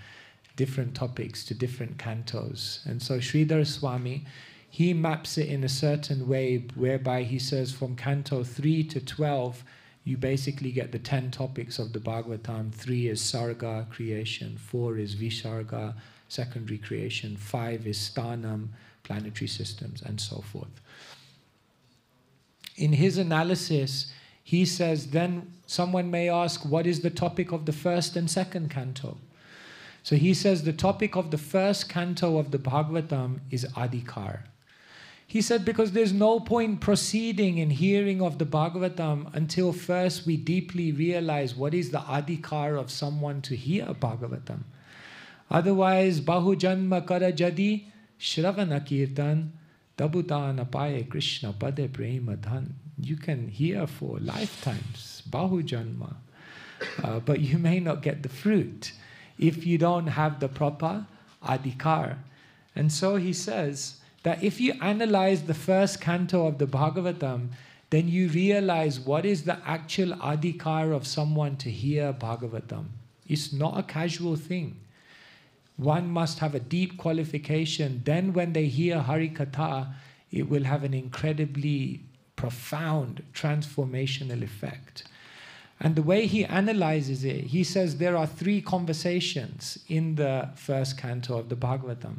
different topics to different cantos. And so Sridhar Swami, he maps it in a certain way whereby he says from canto 3 to 12, you basically get the 10 topics of the Bhagavatam. 3 is Sarga, creation. 4 is Visarga, secondary creation. 5 is Sthanam, planetary systems, and so forth. In his analysis, he says, then someone may ask, what is the topic of the first and second canto? So he says the topic of the first canto of the Bhagavatam is Adhikar. He said, because there's no point proceeding in hearing of the Bhagavatam until first we deeply realize what is the Adhikar of someone to hear Bhagavatam. Otherwise, Bahu Janma Kara Jadi Shravana Kirtan Dabutana Paye Krishna Pade Prema Dhan. You can hear for lifetimes, Bahu Janma, but you may not get the fruit if you don't have the proper Adhikar. And so he says that if you analyze the first canto of the Bhagavatam, then you realize what is the actual Adhikar of someone to hear Bhagavatam. It's not a casual thing. One must have a deep qualification. Then when they hear Hari Katha, it will have an incredibly profound transformational effect. And the way he analyzes it, he says there are 3 conversations in the first canto of the Bhagavatam.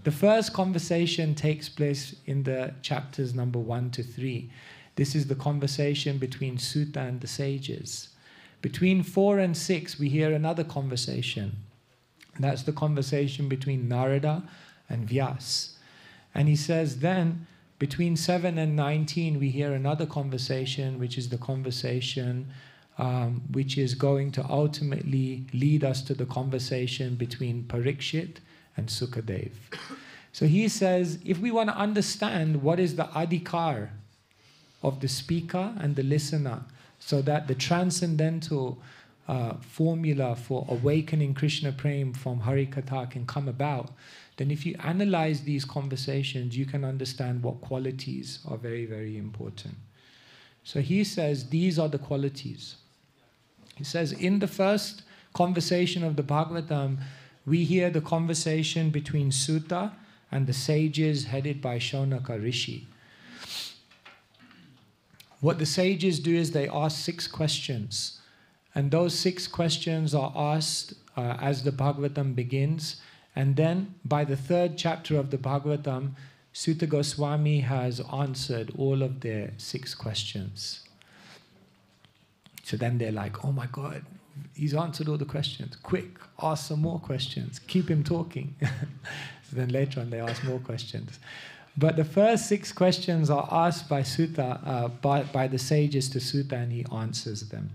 The first conversation takes place in the chapters number 1 to 3. This is the conversation between Sutta and the sages. Between 4 and 6, we hear another conversation. That's the conversation between Narada and Vyas. And he says then, between 7 and 19, we hear another conversation, which is the conversation which is going to ultimately lead us to the conversation between Parikshit and Sukadev. So he says, if we want to understand what is the adhikar of the speaker and the listener, so that the transcendental formula for awakening Krishna Prem from Harikatha can come about, then if you analyze these conversations, you can understand what qualities are very, very important. So he says, these are the qualities. He says, in the first conversation of the Bhagavatam, we hear the conversation between Sutta and the sages headed by Shaunaka Rishi. What the sages do is they ask 6 questions. And those 6 questions are asked as the Bhagavatam begins. And then by the 3rd chapter of the Bhagavatam, Sutta Goswami has answered all of their 6 questions. So then they're like, oh my God, he's answered all the questions. Quick, ask some more questions. Keep him talking. So then later on they ask more questions. But the first 6 questions are asked by Sutta, by the sages to Sutta, and he answers them.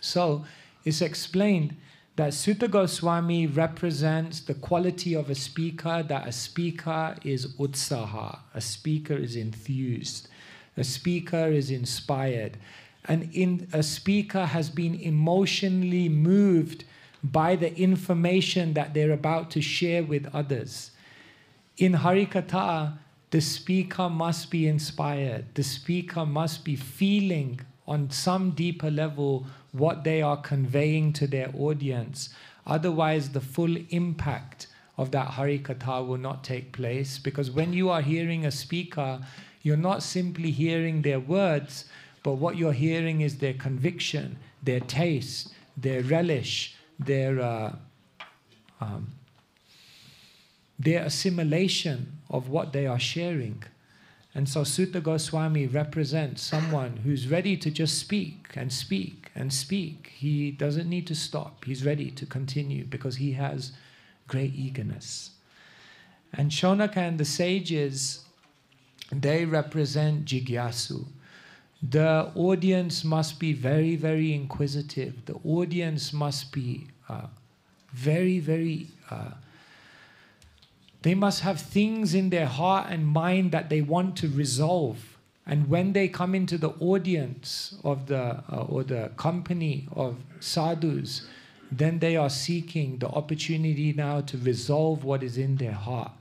So it's explained that Sutta Goswami represents the quality of a speaker, that a speaker is utsaha, a speaker is enthused, a speaker is inspired, and a speaker has been emotionally moved by the information that they're about to share with others. In Harikatha, the speaker must be inspired. The speaker must be feeling on some deeper level what they are conveying to their audience. Otherwise, the full impact of that Harikatha will not take place. Because when you are hearing a speaker, you're not simply hearing their words, but what you're hearing is their conviction, their taste, their relish, their assimilation of what they are sharing. And so Sutta Goswami represents someone who's ready to just speak and speak and speak. He doesn't need to stop. He's ready to continue because he has great eagerness. And Shaunaka and the sages, they represent Jigyasu. The audience must be very, very inquisitive. The audience must be very, very... they must have things in their heart and mind that they want to resolve. And when they come into the audience of or the company of sadhus, then they are seeking the opportunity now to resolve what is in their heart.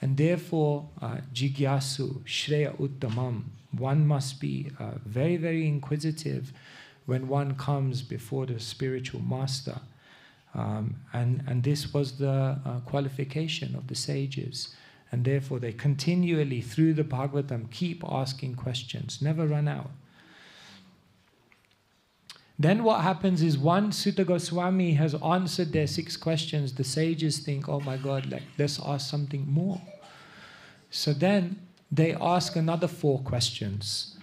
And therefore, Jigyasu, Shreya Uttamam, one must be very, very inquisitive when one comes before the spiritual master. And this was the qualification of the sages. And therefore they continually, through the Bhagavatam, keep asking questions, never run out. Then what happens is once Sutta Goswami has answered their 6 questions, the sages think, oh my God, let's ask something more. So then they ask another 4 questions.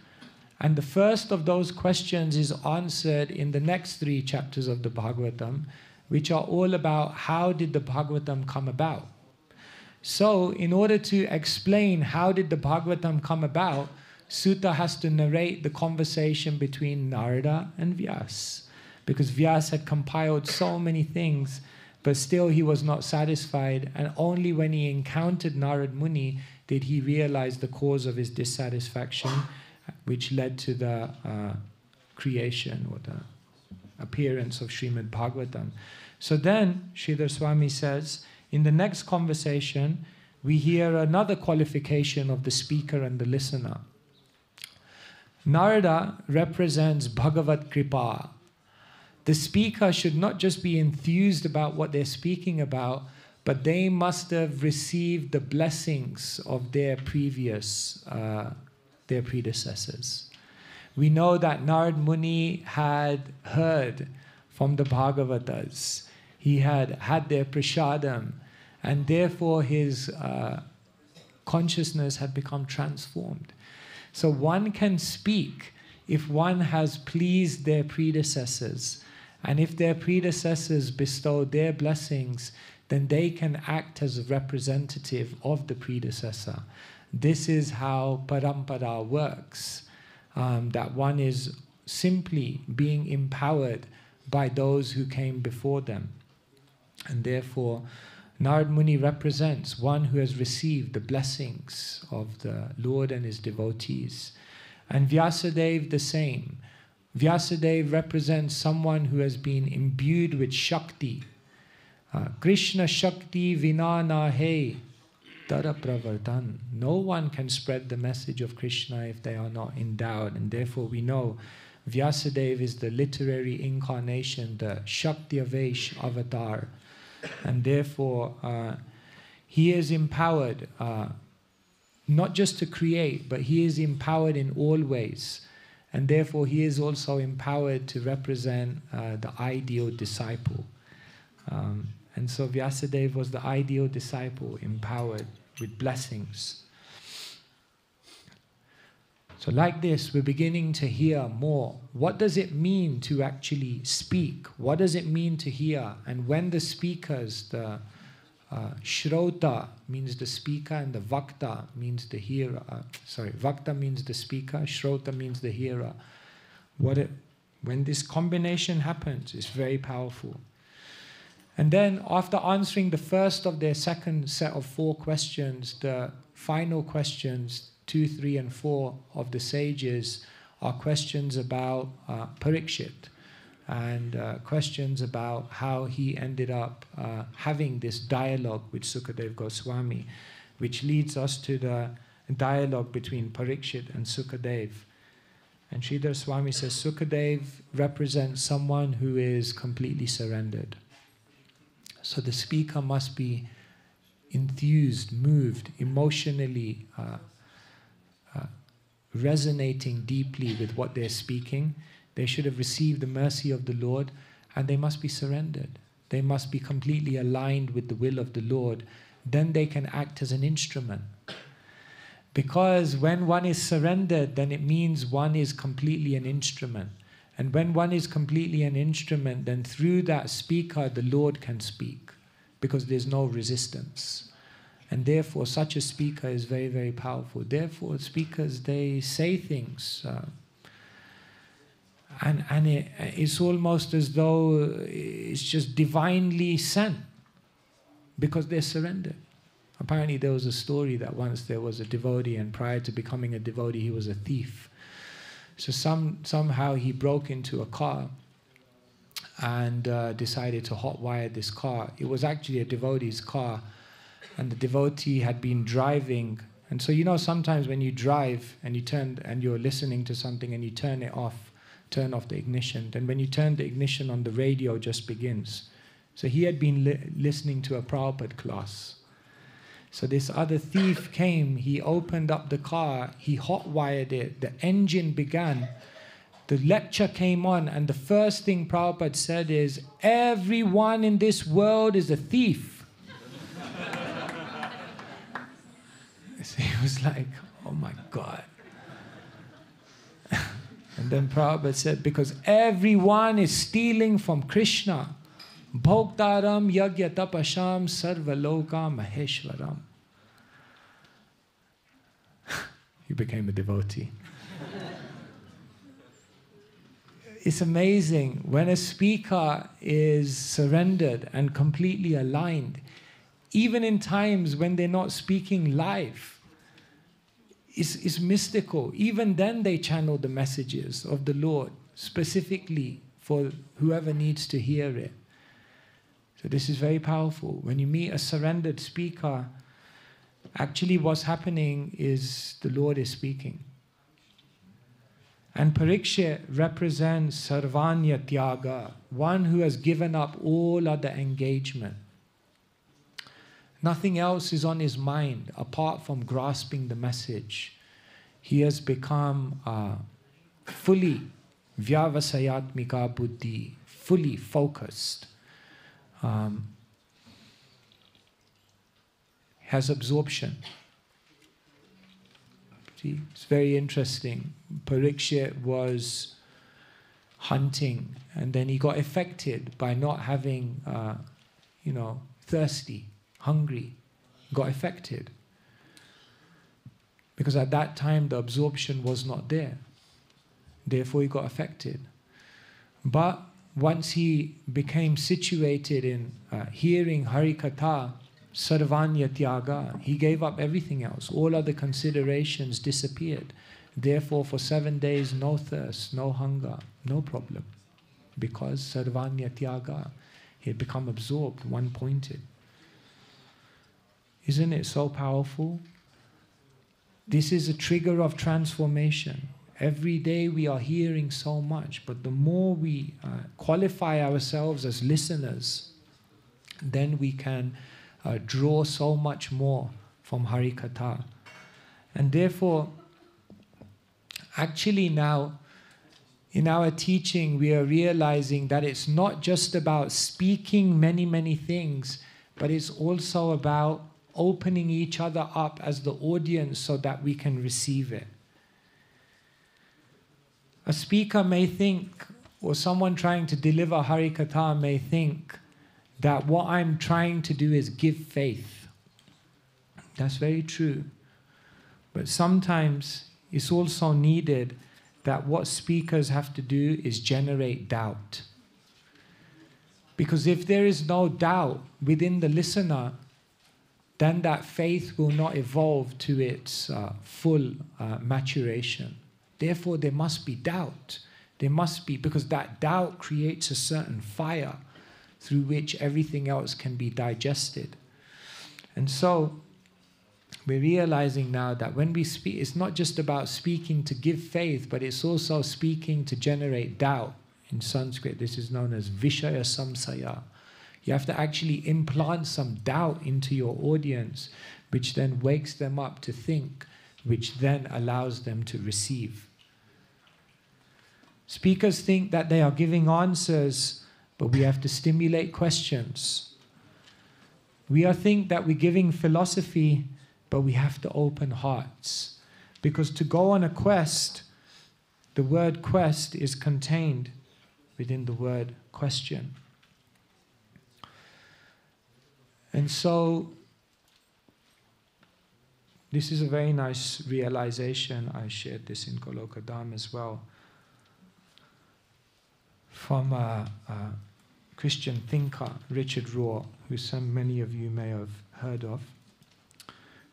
And the first of those questions is answered in the next 3 chapters of the Bhagavatam, which are all about how did the Bhagavatam come about. So in order to explain how did the Bhagavatam come about, Sutta has to narrate the conversation between Narada and Vyas. Because Vyas had compiled so many things, but still he was not satisfied. And only when he encountered Narad Muni did he realize the cause of his dissatisfaction, which led to the creation or the appearance of Srimad Bhagavatam. So then, Sridhar Swami says, in the next conversation, we hear another qualification of the speaker and the listener. Narada represents Bhagavat Kripa. The speaker should not just be enthused about what they're speaking about, but they must have received the blessings of their predecessors. We know that Narad Muni had heard from the Bhagavatas. He had had their prasadam, and therefore his consciousness had become transformed. So one can speak if one has pleased their predecessors, and if their predecessors bestow their blessings, then they can act as a representative of the predecessor. This is how parampara works, that one is simply being empowered by those who came before them. And therefore, Narad Muni represents one who has received the blessings of the Lord and his devotees. And Vyasadeva the same. Vyasadeva represents someone who has been imbued with Shakti. Krishna Shakti Vinana He Tara Pravartan. No one can spread the message of Krishna if they are not endowed. And therefore we know Vyasadeva is the literary incarnation, the Shakti Avesh avatar. And therefore he is empowered not just to create, but he is empowered in all ways. And therefore he is also empowered to represent the ideal disciple. And so Vyasadeva was the ideal disciple, empowered with blessings. So like this, we're beginning to hear more. What does it mean to actually speak? What does it mean to hear? And when the speakers, the Shrota means the speaker, and the Vakta means the hearer. Vakta means the speaker, Shrota means the hearer. When this combination happens, it's very powerful. And then after answering the first of their second set of 4 questions, the final questions, 2, 3, and 4 of the sages are questions about Parikshit, and questions about how he ended up having this dialogue with Sukadeva Goswami, which leads us to the dialogue between Parikshit and Sukadeva. And Sridhar Swami says Sukadeva represents someone who is completely surrendered. So the speaker must be enthused, moved, emotionally resonating deeply with what they're speaking. They should have received the mercy of the Lord, and they must be surrendered. They must be completely aligned with the will of the Lord. Then they can act as an instrument. Because when one is surrendered, then it means one is completely an instrument. And when one is completely an instrument, then through that speaker, the Lord can speak, because there's no resistance. And therefore, such a speaker is very, very powerful. Therefore, speakers, they say things. And it's almost as though it's just divinely sent, because they're surrendered. Apparently, there was a story that once there was a devotee, and prior to becoming a devotee, he was a thief. So somehow he broke into a car and decided to hotwire this car. It was actually a devotee's car, and the devotee had been driving. And so, you know, sometimes when you drive and you're listening to something and you turn off the ignition, then when you turn the ignition on, the radio just begins. So he had been listening to a Prabhupada class. So this other thief came, he opened up the car, he hotwired it, the engine began, the lecture came on, and the first thing Prabhupada said is, everyone in this world is a thief. So he was like, oh my God. And then Prabhupada said, because everyone is stealing from Krishna. Bhoktaram yagya tapasham sarvaloka maheshwaram. He became a devotee. It's amazing when a speaker is surrendered and completely aligned, even in times when they're not speaking live. It's mystical. Even then they channel the messages of the Lord specifically for whoever needs to hear it. So this is very powerful. When you meet a surrendered speaker, actually what's happening is the Lord is speaking. And Parikshit represents Sarvanya Tyaga, one who has given up all other engagement. Nothing else is on his mind apart from grasping the message. He has become fully vyavasayatmika buddhi, fully focused. has absorption. See, it's very interesting. Parikshit was hunting, and then he got affected by not having, thirsty, hungry. Got affected. Because at that time the absorption was not there. Therefore he got affected. But once he became situated in hearing Harikatha, Sarvanya Tyaga, he gave up everything else. All other considerations disappeared. Therefore for 7 days no thirst, no hunger, no problem. Because Sarvanya Tyaga, he had become absorbed, one-pointed. Isn't it so powerful? This is a trigger of transformation. Every day we are hearing so much, but the more we qualify ourselves as listeners, then we can draw so much more from Harikatha. And therefore, actually now, in our teaching, we are realizing that it's not just about speaking many, many things, but it's also about opening each other up as the audience so that we can receive it. A speaker may think, or someone trying to deliver Harikatha may think that what I'm trying to do is give faith. That's very true. But sometimes it's also needed that what speakers have to do is generate doubt. Because if there is no doubt within the listener, then that faith will not evolve to its full maturation. Therefore, there must be doubt. There must be, because that doubt creates a certain fire through which everything else can be digested. And so, we're realizing now that when we speak, it's not just about speaking to give faith, but it's also speaking to generate doubt. In Sanskrit, this is known as Vishaya Samsaya. You have to actually implant some doubt into your audience, which then wakes them up to think, which then allows them to receive. Speakers think that they are giving answers, but we have to stimulate questions. We think that we're giving philosophy, but we have to open hearts. Because to go on a quest, the word quest is contained within the word question. And so, this is a very nice realization. I shared this in Golokadam as well. From a Christian thinker, Richard Rohr, who many of you may have heard of,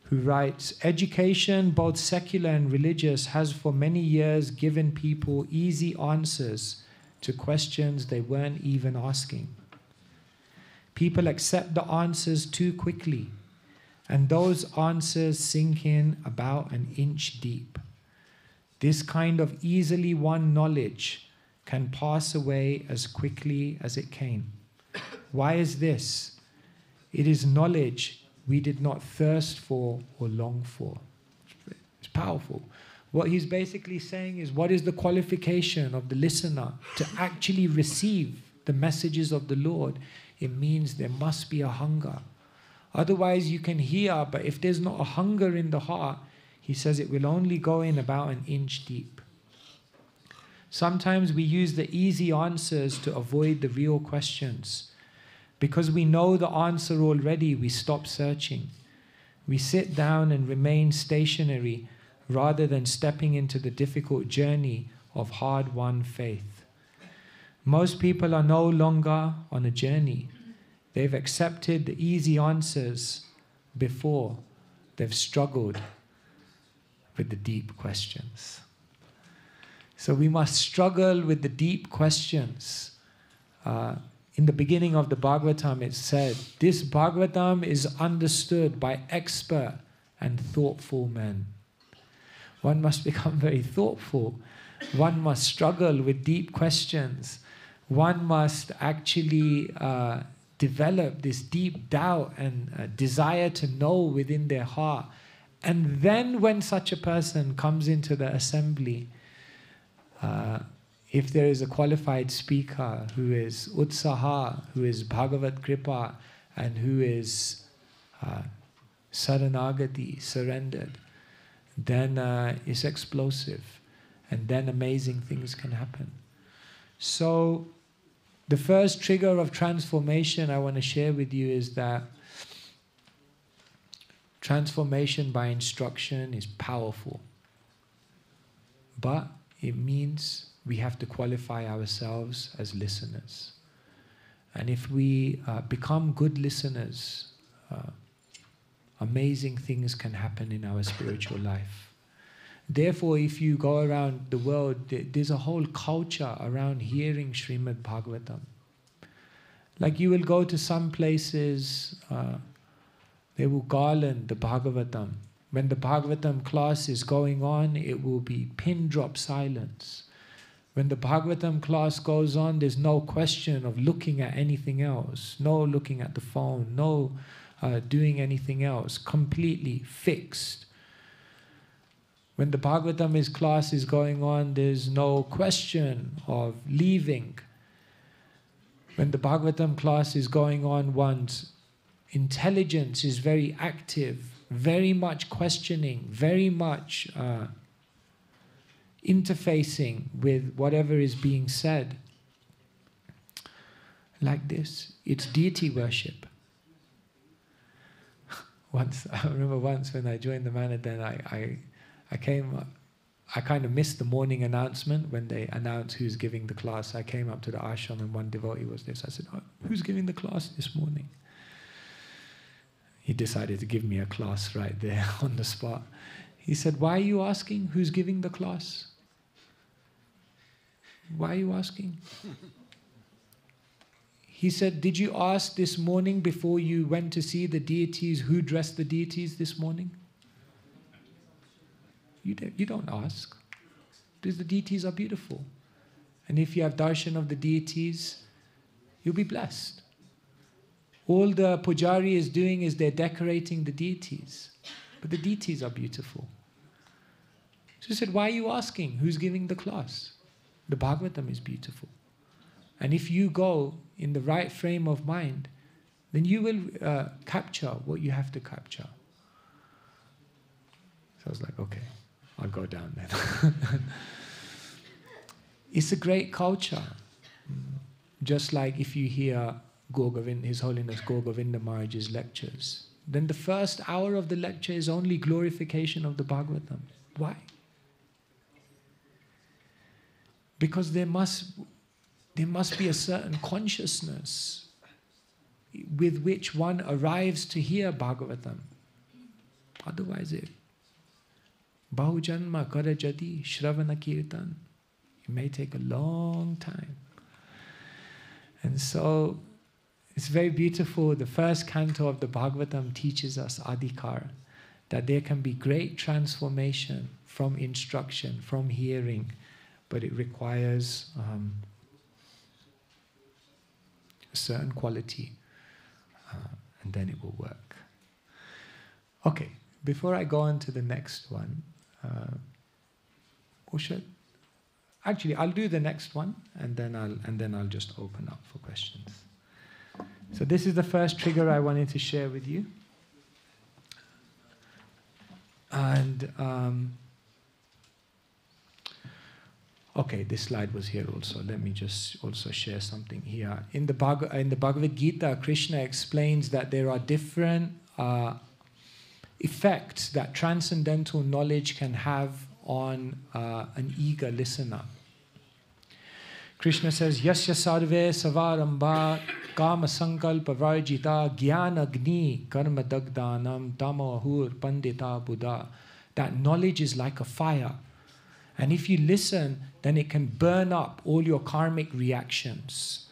who writes, "Education, both secular and religious, has for many years given people easy answers to questions they weren't even asking. People accept the answers too quickly, and those answers sink in about an inch deep. This kind of easily won knowledge can pass away as quickly as it came. Why is this? It is knowledge we did not thirst for or long for." It's powerful. What he's basically saying is, what is the qualification of the listener to actually receive the messages of the Lord? It means there must be a hunger. Otherwise you can hear, but if there's not a hunger in the heart, he says it will only go in about an inch deep. Sometimes we use the easy answers to avoid the real questions. Because we know the answer already, we stop searching. We sit down and remain stationary rather than stepping into the difficult journey of hard-won faith. Most people are no longer on a journey. They've accepted the easy answers before they've struggled with the deep questions. So we must struggle with the deep questions. In the beginning of the Bhagavatam it said, this Bhagavatam is understood by expert and thoughtful men. One must become very thoughtful. One must struggle with deep questions. One must actually develop this deep doubt and desire to know within their heart. And then when such a person comes into the assembly, if there is a qualified speaker who is Utsaha, who is Bhagavat Kripa, and who is saranagati, surrendered, then it's explosive, and then amazing things can happen. So the first trigger of transformation I want to share with you is that transformation by instruction is powerful, but it means we have to qualify ourselves as listeners. And if we become good listeners, amazing things can happen in our spiritual life. Therefore, if you go around the world, there's a whole culture around hearing Srimad Bhagavatam. Like you will go to some places, they will garland the Bhagavatam. When the Bhagavatam class is going on, it will be pin drop silence. When the Bhagavatam class goes on, there's no question of looking at anything else, no looking at the phone, no doing anything else, completely fixed. When the Bhagavatam class is going on, there's no question of leaving. When the Bhagavatam class is going on, one's intelligence is very active, very much questioning, very much interfacing with whatever is being said. Like this, it's deity worship. I remember once when I joined the Manadan, I kind of missed the morning announcement when they announced who's giving the class. I came up to the ashram and one devotee was there. So I said, "Oh, who's giving the class this morning?" He decided to give me a class right there on the spot. He said, "Why are you asking who's giving the class? Why are you asking?" He said, "Did you ask this morning before you went to see the deities who dressed the deities this morning?" You don't ask. Because the deities are beautiful. And if you have darshan of the deities, you'll be blessed. All the pujari is doing is they're decorating the deities. But the deities are beautiful. So he said, "Why are you asking who's giving the class? The Bhagavatam is beautiful. And if you go in the right frame of mind, then you will capture what you have to capture." So I was like, okay, I'll go down then. It's a great culture. Just like if you hear His Holiness Gaur Govinda Maharaj's lectures, then the first hour of the lecture is only glorification of the Bhagavatam. Why? Because there must be a certain consciousness with which one arrives to hear Bhagavatam. Otherwise, Bahujanma Karajadi Shravana Kirtan. It may take a long time. And so, it's very beautiful. The first canto of the Bhagavatam teaches us adhikar, that there can be great transformation from instruction, from hearing, but it requires a certain quality, and then it will work. Okay, before I go on to the next one, actually, I'll do the next one, and then I'll just open up for questions. So this is the first trigger I wanted to share with you, and okay, this slide was here also. Let me just also share something here. In the Bhagavad Gita, Krishna explains that there are different effects that transcendental knowledge can have on an eager listener. Krishna says, "Yasya sarve savarambha kama sankalpa varjita jnana agni karma dagdanam tamahur pandita buddha." That knowledge is like a fire. And if you listen, then it can burn up all your karmic reactions.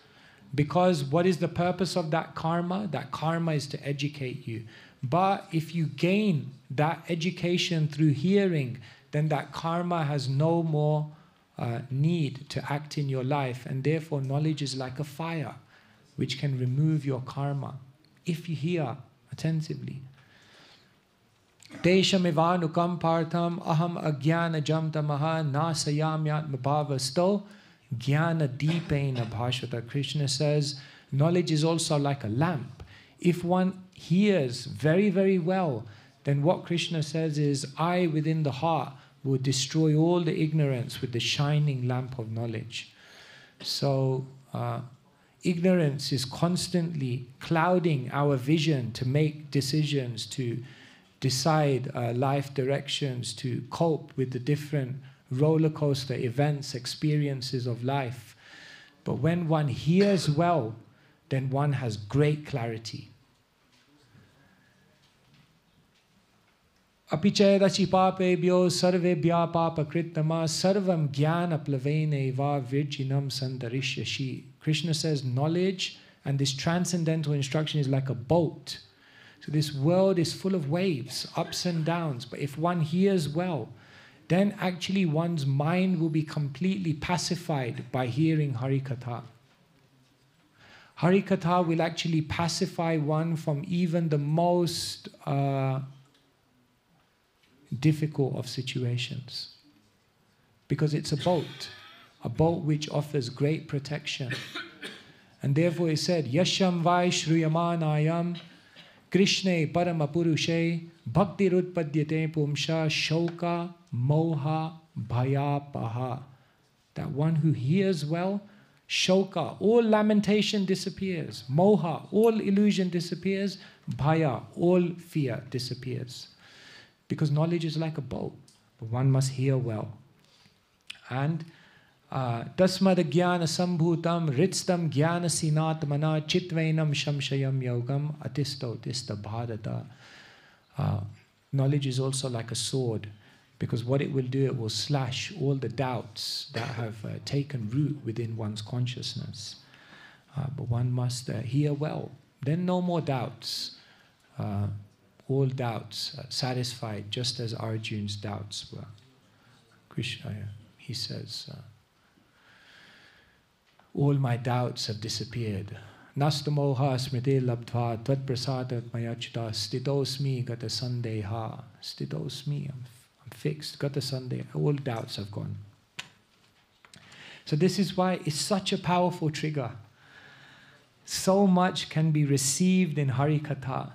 Because what is the purpose of that karma? That karma is to educate you. But if you gain that education through hearing, then that karma has no more need to act in your life. And therefore, knowledge is like a fire, which can remove your karma, if you hear attentively. Deshamivānukam partham aham agyana jamtamaha nasayamyat mabhavasto jnana deepena bhashvata. Krishna says, knowledge is also like a lamp. If one hears very, very well, then what Krishna says is, I within the heart will destroy all the ignorance with the shining lamp of knowledge. So ignorance is constantly clouding our vision to make decisions, to decide life directions, to cope with the different roller coaster events, experiences of life. But when one hears well, then one has great clarity. Apichayadachi papebhyo sarvebhya papakritama sarvam jnana plaveneva virginam sandarisyashi. Krishna says knowledge and this transcendental instruction is like a boat. So this world is full of waves, ups and downs. But if one hears well, then actually one's mind will be completely pacified by hearing Harikatha. Harikatha will actually pacify one from even the most difficult of situations. Because it's a boat which offers great protection. And therefore it said, Yasham vai shruyamanayam Krishne paramapurushe bhakti rutpadyate pumsha shoka moha bhayapaha. That one who hears well, shoka, all lamentation disappears. Moha, all illusion disappears. Bhaya, all fear disappears. Because knowledge is like a boat, but one must hear well. And tasmad jnana sambhutam ritstam jnana sinatmana chitvainam shamshayam yogam atisto tista bharata. Knowledge is also like a sword, because what it will do, it will slash all the doubts that have taken root within one's consciousness. But one must hear well. Then no more doubts. All doubts satisfied, just as Arjun's doubts were. Krishna, he says, all my doubts have disappeared. Nastamoha smriti labdva tvad prasadat mayachita stitosmi gata sandeha. Stitosmi, I'm fixed, gata sandeha. All doubts have gone. So this is why it's such a powerful trigger. So much can be received in Harikatha,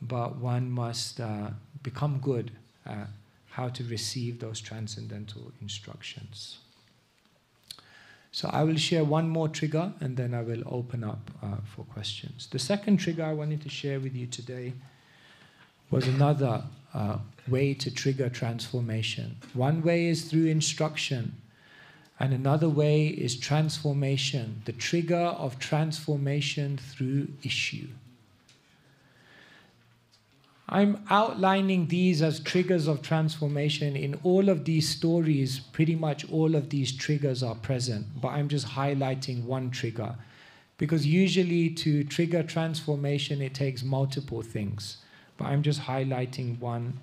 but one must become good at how to receive those transcendental instructions. So I will share one more trigger and then I will open up for questions. The second trigger I wanted to share with you today was another way to trigger transformation. One way is through instruction, and another way is transformation, the trigger of transformation through issue. I'm outlining these as triggers of transformation. In all of these stories, pretty much all of these triggers are present, but I'm just highlighting one trigger. Because usually to trigger transformation, it takes multiple things. But I'm just highlighting one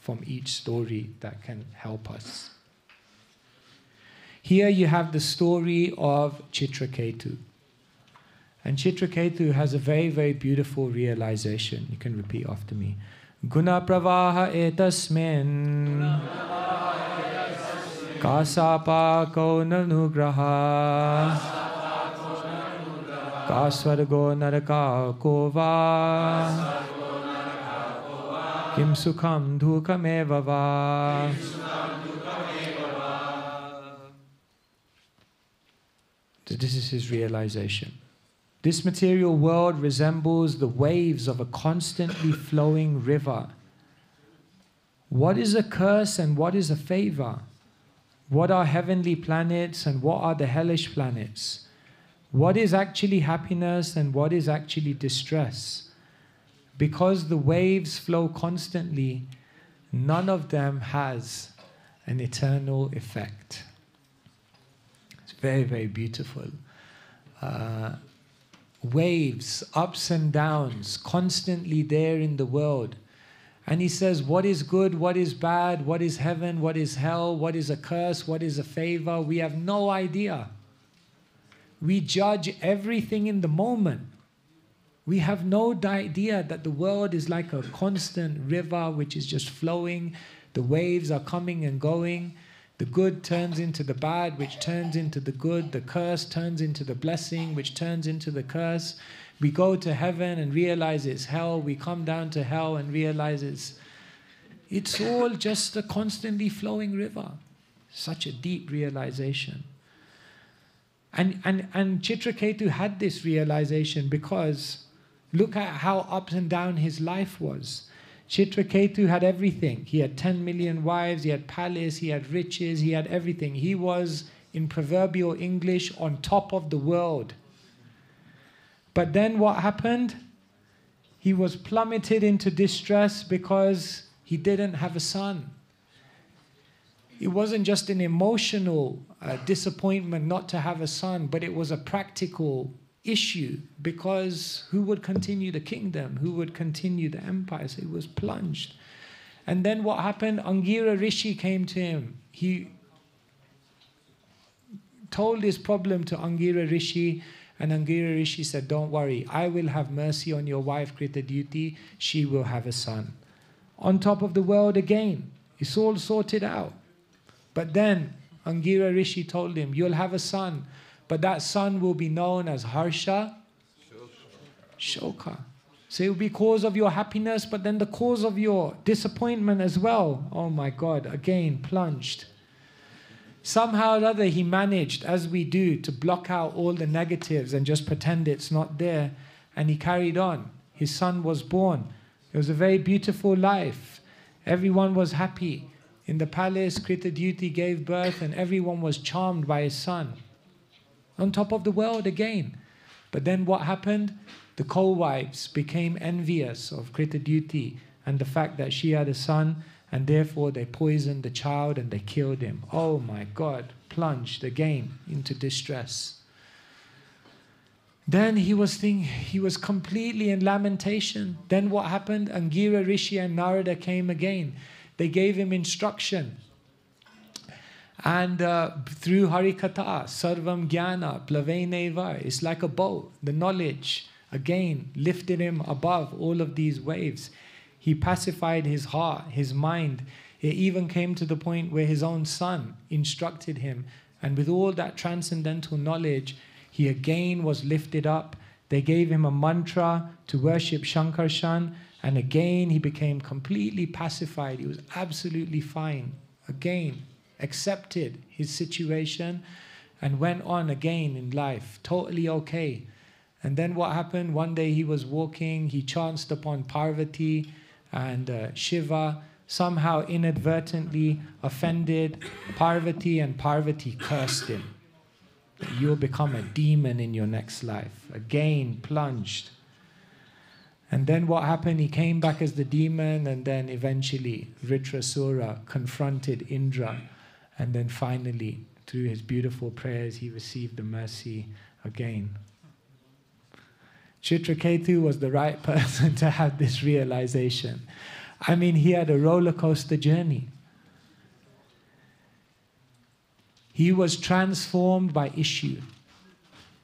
from each story that can help us. Here you have the story of Chitraketu. And Chitraketu has a very, very beautiful realization. You can repeat after me. Guna pravaha etasmin kasapa ko nanugraha kaswargo naraka kova kim sukham dhukam va. This is his realization. This material world resembles the waves of a constantly flowing river. What is a curse and what is a favor? What are heavenly planets and what are the hellish planets? What is actually happiness and what is actually distress? Because the waves flow constantly, none of them has an eternal effect. It's very, very beautiful. Waves, ups and downs, constantly there in the world. And he says, what is good, what is bad, what is heaven, what is hell, what is a curse, what is a favor? We have no idea. We judge everything in the moment. We have no idea that the world is like a constant river which is just flowing. The waves are coming and going. The good turns into the bad, which turns into the good. The curse turns into the blessing, which turns into the curse. We go to heaven and realize it's hell. We come down to hell and realize it's all just a constantly flowing river. Such a deep realization. And Chitraketu had this realization because look at how up and down his life was. Chitraketu had everything. He had 10 million wives, he had palace, he had riches, he had everything. He was, in proverbial English, on top of the world. But then what happened? He was plummeted into distress because he didn't have a son. It wasn't just an emotional disappointment not to have a son, but it was a practical issue, because who would continue the kingdom? Who would continue the empire? So he was plunged. And then what happened? Angira Rishi came to him. He told his problem to Angira Rishi, and Angira Rishi said, don't worry, I will have mercy on your wife Kritadyuti. She will have a son. On top of the world again. It's all sorted out. But then Angira Rishi told him, you'll have a son, but that son will be known as Harsha, Shoka. So it will be cause of your happiness, but then the cause of your disappointment as well. Oh my God, again plunged. Somehow or other he managed, as we do, to block out all the negatives and just pretend it's not there. And he carried on. His son was born. It was a very beautiful life. Everyone was happy. In the palace, Kritadyuti gave birth and everyone was charmed by his son. On top of the world again. But then what happened? The co-wives became envious of Kritadyuti and the fact that she had a son, and therefore they poisoned the child and they killed him. Oh my God, plunged again into distress. Then he was completely in lamentation. Then what happened? Angira Rishi and Narada came again. They gave him instruction. And through Harikatha, Sarvam Jnana, Plaveneva, it's like a boat. The knowledge, again, lifted him above all of these waves. He pacified his heart, his mind. It even came to the point where his own son instructed him. And with all that transcendental knowledge, he again was lifted up. They gave him a mantra to worship Shankarshan. And again, he became completely pacified. He was absolutely fine. Again, accepted his situation and went on again in life, totally okay. And then what happened? One day he was walking, he chanced upon Parvati, and Shiva somehow inadvertently offended Parvati, and Parvati cursed him. You'll become a demon in your next life. Again, plunged. And then what happened? He came back as the demon, and then eventually Vritrasura confronted Indra. And then finally, through his beautiful prayers, he received the mercy again. Chitraketu was the right person to have this realization. I mean, he had a roller coaster journey. He was transformed by issue.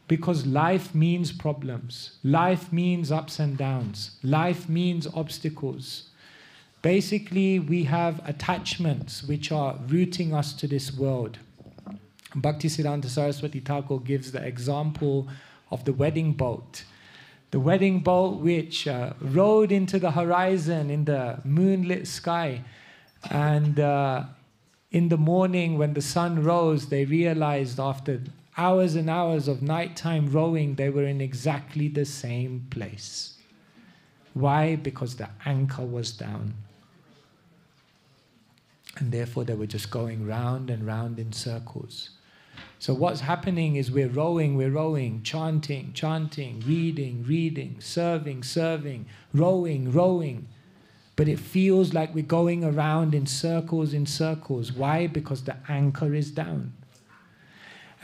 Because life means problems. Life means ups and downs. Life means obstacles. Basically, we have attachments which are rooting us to this world. Bhaktisiddhanta Saraswati Thakur gives the example of the wedding boat. The wedding boat which rode into the horizon in the moonlit sky. And in the morning when the sun rose, they realized after hours and hours of nighttime rowing, they were in exactly the same place. Why? Because the anchor was down. And therefore they were just going round and round in circles. So what's happening is we're rowing, chanting, reading, serving, rowing. But it feels like we're going around in circles. Why? Because the anchor is down.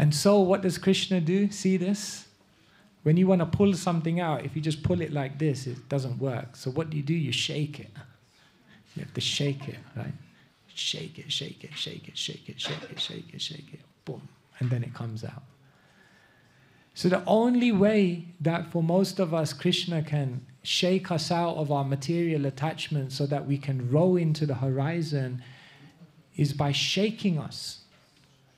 And so what does Krishna do? See this? When you want to pull something out, if you just pull it like this, it doesn't work. So what do? You shake it. You have to shake it, right? Shake it. Boom. And then it comes out. So the only way that for most of us, Krishna can shake us out of our material attachments so that we can row into the horizon is by shaking us.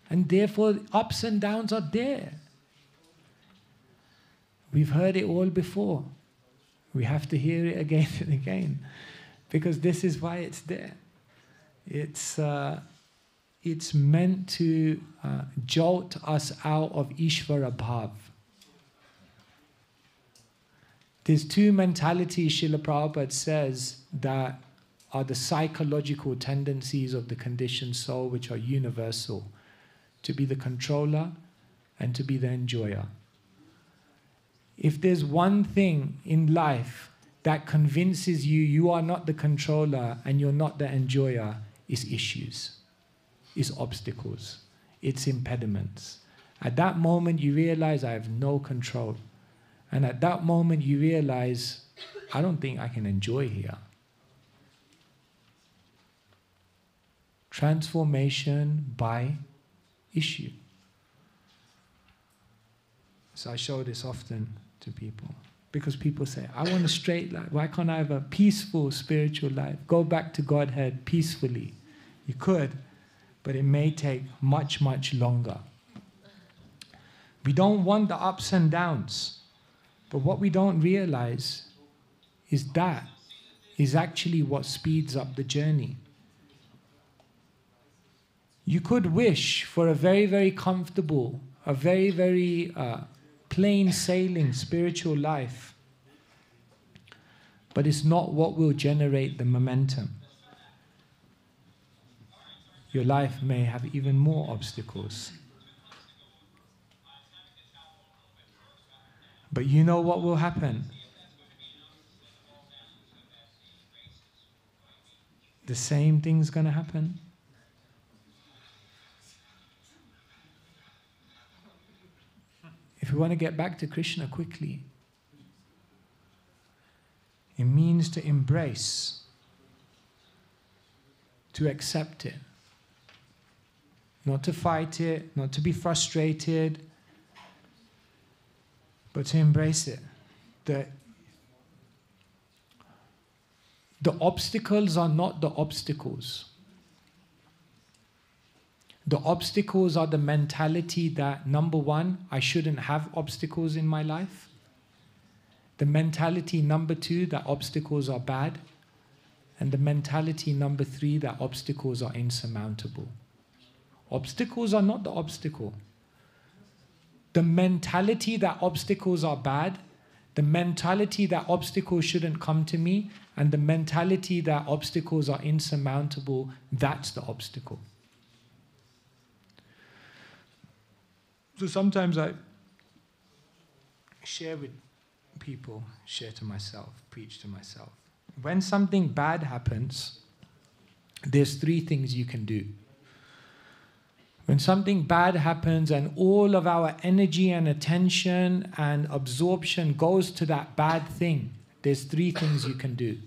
And therefore, ups and downs are there. We've heard it all before. We have to hear it again and again, because this is why it's there. It's meant to jolt us out of Ishvara Bhav. There's two mentalities, Srila Prabhupada says, that are the psychological tendencies of the conditioned soul, which are universal: to be the controller and to be the enjoyer. If there's one thing in life that convinces you you are not the controller and you're not the enjoyer, it's issues, it's obstacles, it's impediments. At that moment you realize I have no control. And at that moment you realize I don't think I can enjoy here. Transformation by issue. So I show this often to people, because people say, I want a straight life. Why can't I have a peaceful spiritual life? Go back to Godhead peacefully. You could, but it may take much, much longer. We don't want the ups and downs, but what we don't realize is that is actually what speeds up the journey. You could wish for a very, very comfortable, a very, very plain sailing spiritual life, but it's not what will generate the momentum. Your life may have even more obstacles. But you know what will happen? The same thing's going to happen. If we want to get back to Krishna quickly, it means to embrace, to accept it, not to fight it, not to be frustrated, but to embrace it. The obstacles are not the obstacles. The obstacles are the mentality that, number one, I shouldn't have obstacles in my life. The mentality, number two, that obstacles are bad. And the mentality, number three, that obstacles are insurmountable. Obstacles are not the obstacle. The mentality that obstacles are bad, the mentality that obstacles shouldn't come to me, and the mentality that obstacles are insurmountable, that's the obstacle. So sometimes I share with people, share to myself, preach to myself. When something bad happens, there's three things you can do. When something bad happens and all of our energy and attention and absorption goes to that bad thing, there's three things you can do.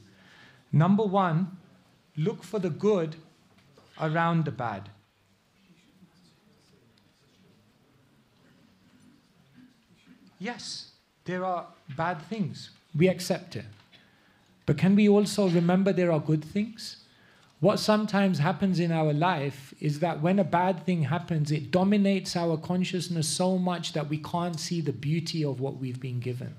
Number one, look for the good around the bad. Yes, there are bad things. We accept it. But can we also remember there are good things? What sometimes happens in our life is that when a bad thing happens, it dominates our consciousness so much that we can't see the beauty of what we've been given.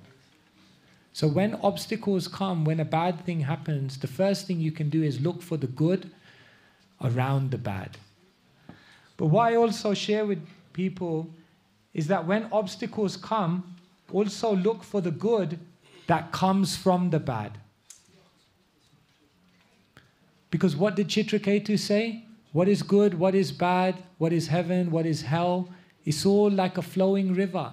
So when obstacles come, when a bad thing happens, the first thing you can do is look for the good around the bad. But what I also share with people is that when obstacles come, also look for the good that comes from the bad. Because what did Chitraketu say? What is good, what is bad, what is heaven, what is hell? It's all like a flowing river.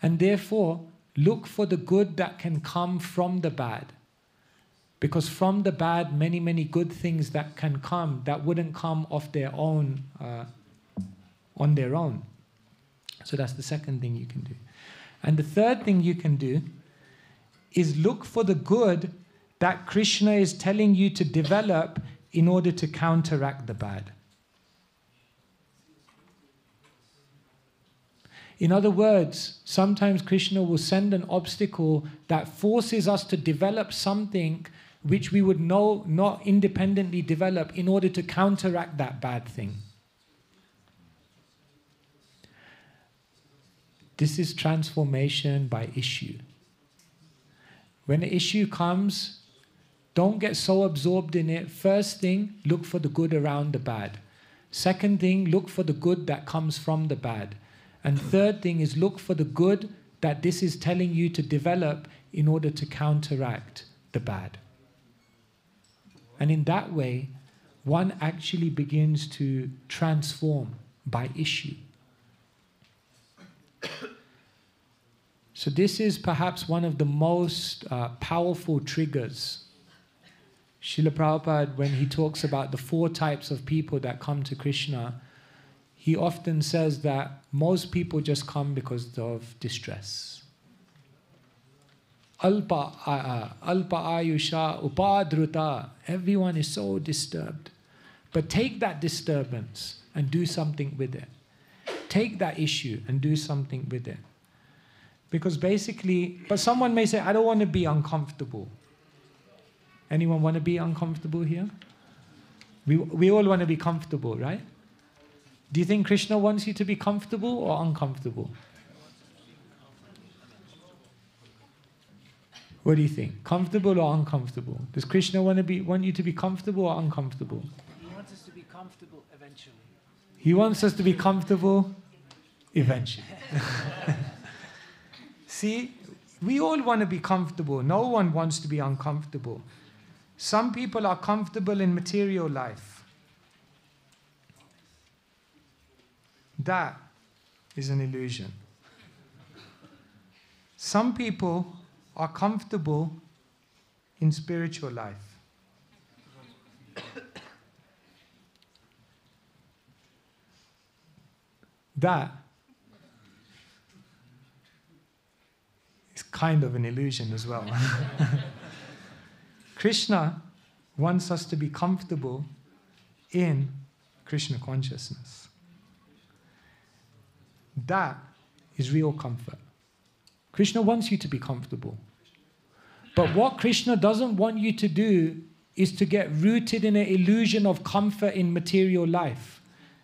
And therefore, look for the good that can come from the bad. Because from the bad, many, many good things that can come that wouldn't come of their own, on their own. So that's the second thing you can do. And the third thing you can do is look for the good that Krishna is telling you to develop in order to counteract the bad. In other words, sometimes Krishna will send an obstacle that forces us to develop something which we would not independently develop in order to counteract that bad thing. This is transformation by issue. When an issue comes, don't get so absorbed in it. First thing, look for the good around the bad. Second thing, look for the good that comes from the bad. And third thing is look for the good that this is telling you to develop in order to counteract the bad. And in that way, one actually begins to transform by issue. So this is perhaps one of the most powerful triggers. Srila Prabhupada, when he talks about the 4 types of people that come to Krishna, he often says that most people just come because of distress. Alpa ayusha upadruta. Everyone is so disturbed. But take that disturbance and do something with it. Take that issue and do something with it. Because basically, but someone may say, I don't want to be uncomfortable. Anyone want to be uncomfortable here? We all want to be comfortable, right? Do you think Krishna wants you to be comfortable or uncomfortable? What do you think? Comfortable or uncomfortable? Does Krishna want you to be comfortable or uncomfortable? He wants us to be comfortable eventually. He wants us to be comfortable eventually. See, we all want to be comfortable. No one wants to be uncomfortable. Some people are comfortable in material life. That is an illusion. Some people are comfortable in spiritual life. That is kind of an illusion as well. Krishna wants us to be comfortable in Krishna consciousness. That is real comfort. Krishna wants you to be comfortable. But what Krishna doesn't want you to do is to get rooted in an illusion of comfort in material life.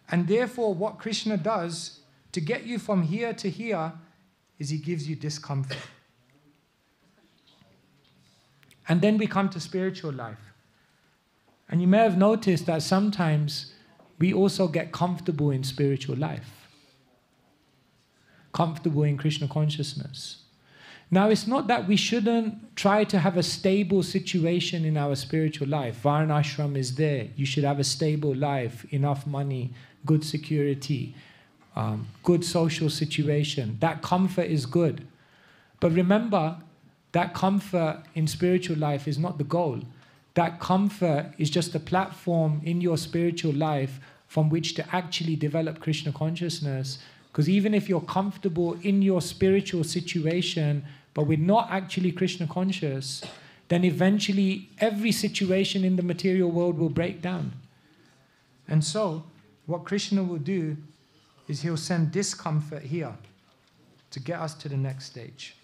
And therefore, what Krishna does to get you from here to here is he gives you discomfort. And then we come to spiritual life. And you may have noticed that sometimes we also get comfortable in spiritual life. Comfortable in Krishna consciousness. Now, it's not that we shouldn't try to have a stable situation in our spiritual life. Varnashram is there. You should have a stable life, enough money, good security, good social situation. That comfort is good. But remember, that comfort in spiritual life is not the goal. That comfort is just a platform in your spiritual life from which to actually develop Krishna consciousness. Because even if you're comfortable in your spiritual situation, but we're not actually Krishna conscious, then eventually every situation in the material world will break down. And so, what Krishna will do is he'll send discomfort here to get us to the next stage.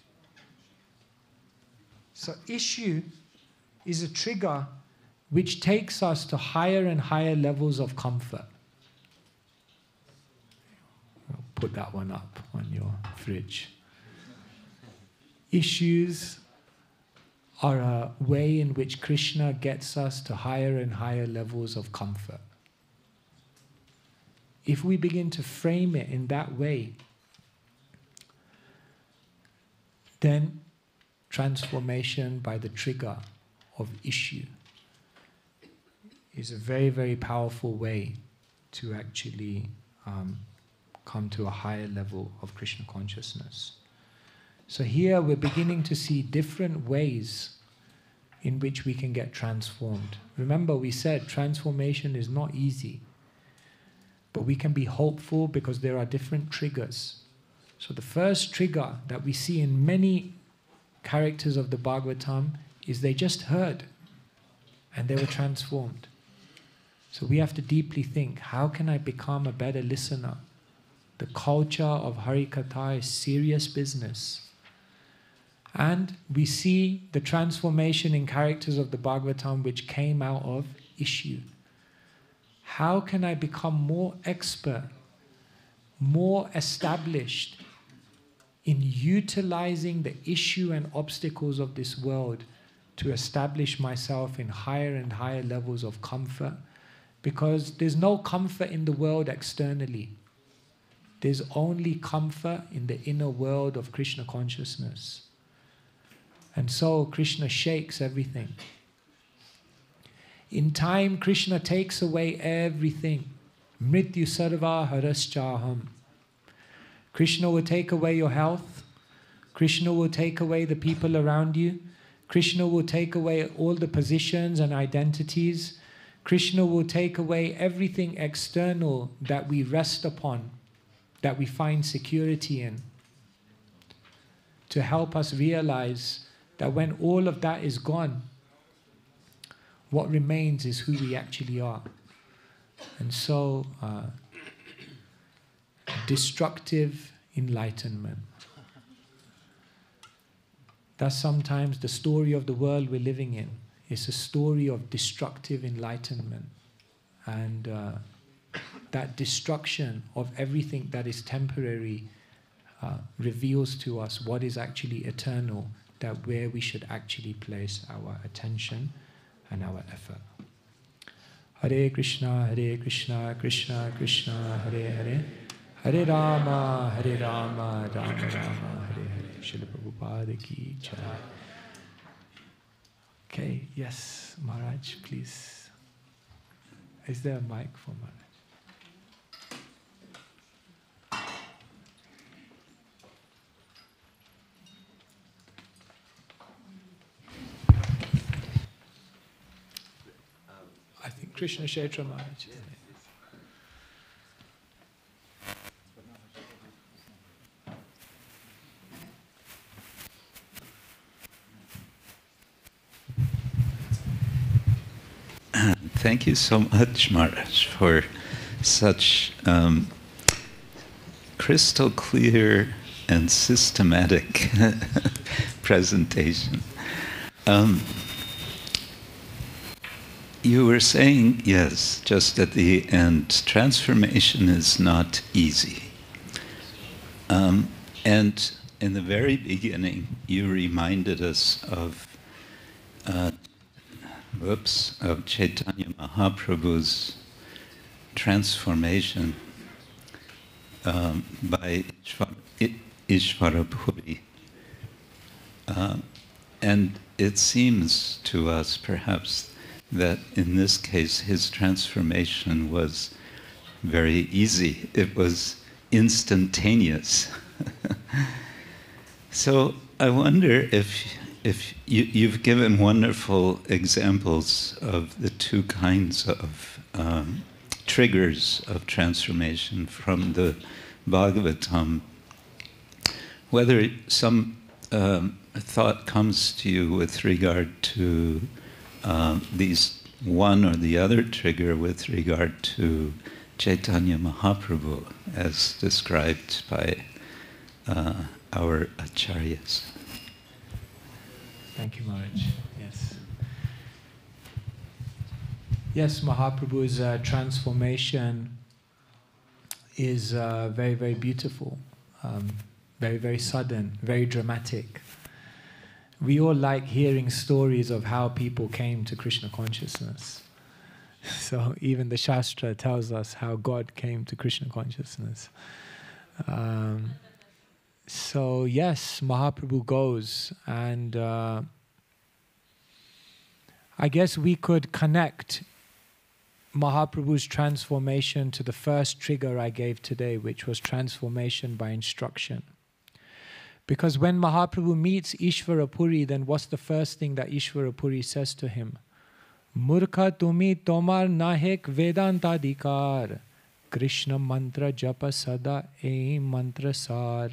So issue is a trigger which takes us to higher and higher levels of comfort. I'll put that one up on your fridge. Issues are a way in which Krishna gets us to higher and higher levels of comfort. If we begin to frame it in that way, then transformation by the trigger of issue is a very, very powerful way to actually come to a higher level of Krishna consciousness. So here we're beginning to see different ways in which we can get transformed. Remember, we said transformation is not easy, but we can be hopeful because there are different triggers. So the first trigger that we see in many characters of the Bhagavatam is they just heard and they were transformed. So we have to deeply think, how can I become a better listener? The culture of Harikatha is serious business. And we see the transformation in characters of the Bhagavatam which came out of issue. How can I become more expert, more established in utilizing the issue and obstacles of this world to establish myself in higher and higher levels of comfort, because there's no comfort in the world externally. There's only comfort in the inner world of Krishna consciousness. And so Krishna shakes everything. In time, Krishna takes away everything. Mrityu sarva haraschaham. Krishna will take away your health. Krishna will take away the people around you. Krishna will take away all the positions and identities. Krishna will take away everything external that we rest upon, that we find security in, to help us realize that when all of that is gone, what remains is who we actually are. And so, destructive enlightenment. That's sometimes the story of the world we're living in. It's a story of destructive enlightenment. And that destruction of everything that is temporary reveals to us what is actually eternal, that where we should actually place our attention and our effort. Hare Krishna, Krishna Krishna, Hare Hare, Hare Rama, Rama Rama, Hare Hare. Srila Prabhupada ki jai. Okay, yes, Maharaj, please. Is there a mic for Maharaj? I think Krishna Kshetra Maharaj. Thank you so much, Maharaj, for such crystal clear and systematic presentation. You were saying, yes, just at the end, transformation is not easy. And in the very beginning, you reminded us of Chaitanya Mahaprabhu's transformation by Ishvarapuri. And it seems to us, perhaps, that in this case his transformation was very easy. It was instantaneous. So I wonder if you've given wonderful examples of the two kinds of triggers of transformation from the Bhagavatam. Whether some thought comes to you with regard to these one or the other trigger with regard to Chaitanya Mahaprabhu as described by our acharyas. Thank you, Maharaj. Yes. Yes, Mahaprabhu's transformation is very, very beautiful, very, very sudden, very dramatic. We all like hearing stories of how people came to Krishna consciousness. So even the Shastra tells us how God came to Krishna consciousness. So yes, Mahaprabhu goes, and I guess we could connect Mahaprabhu's transformation to the first trigger I gave today, which was transformation by instruction. Because when Mahaprabhu meets Ishvarapuri, then what's the first thing that Ishvarapuri says to him? Murkha tumi tomar nahek vedantadikar, Krishna mantra japa sada aim mantra sar.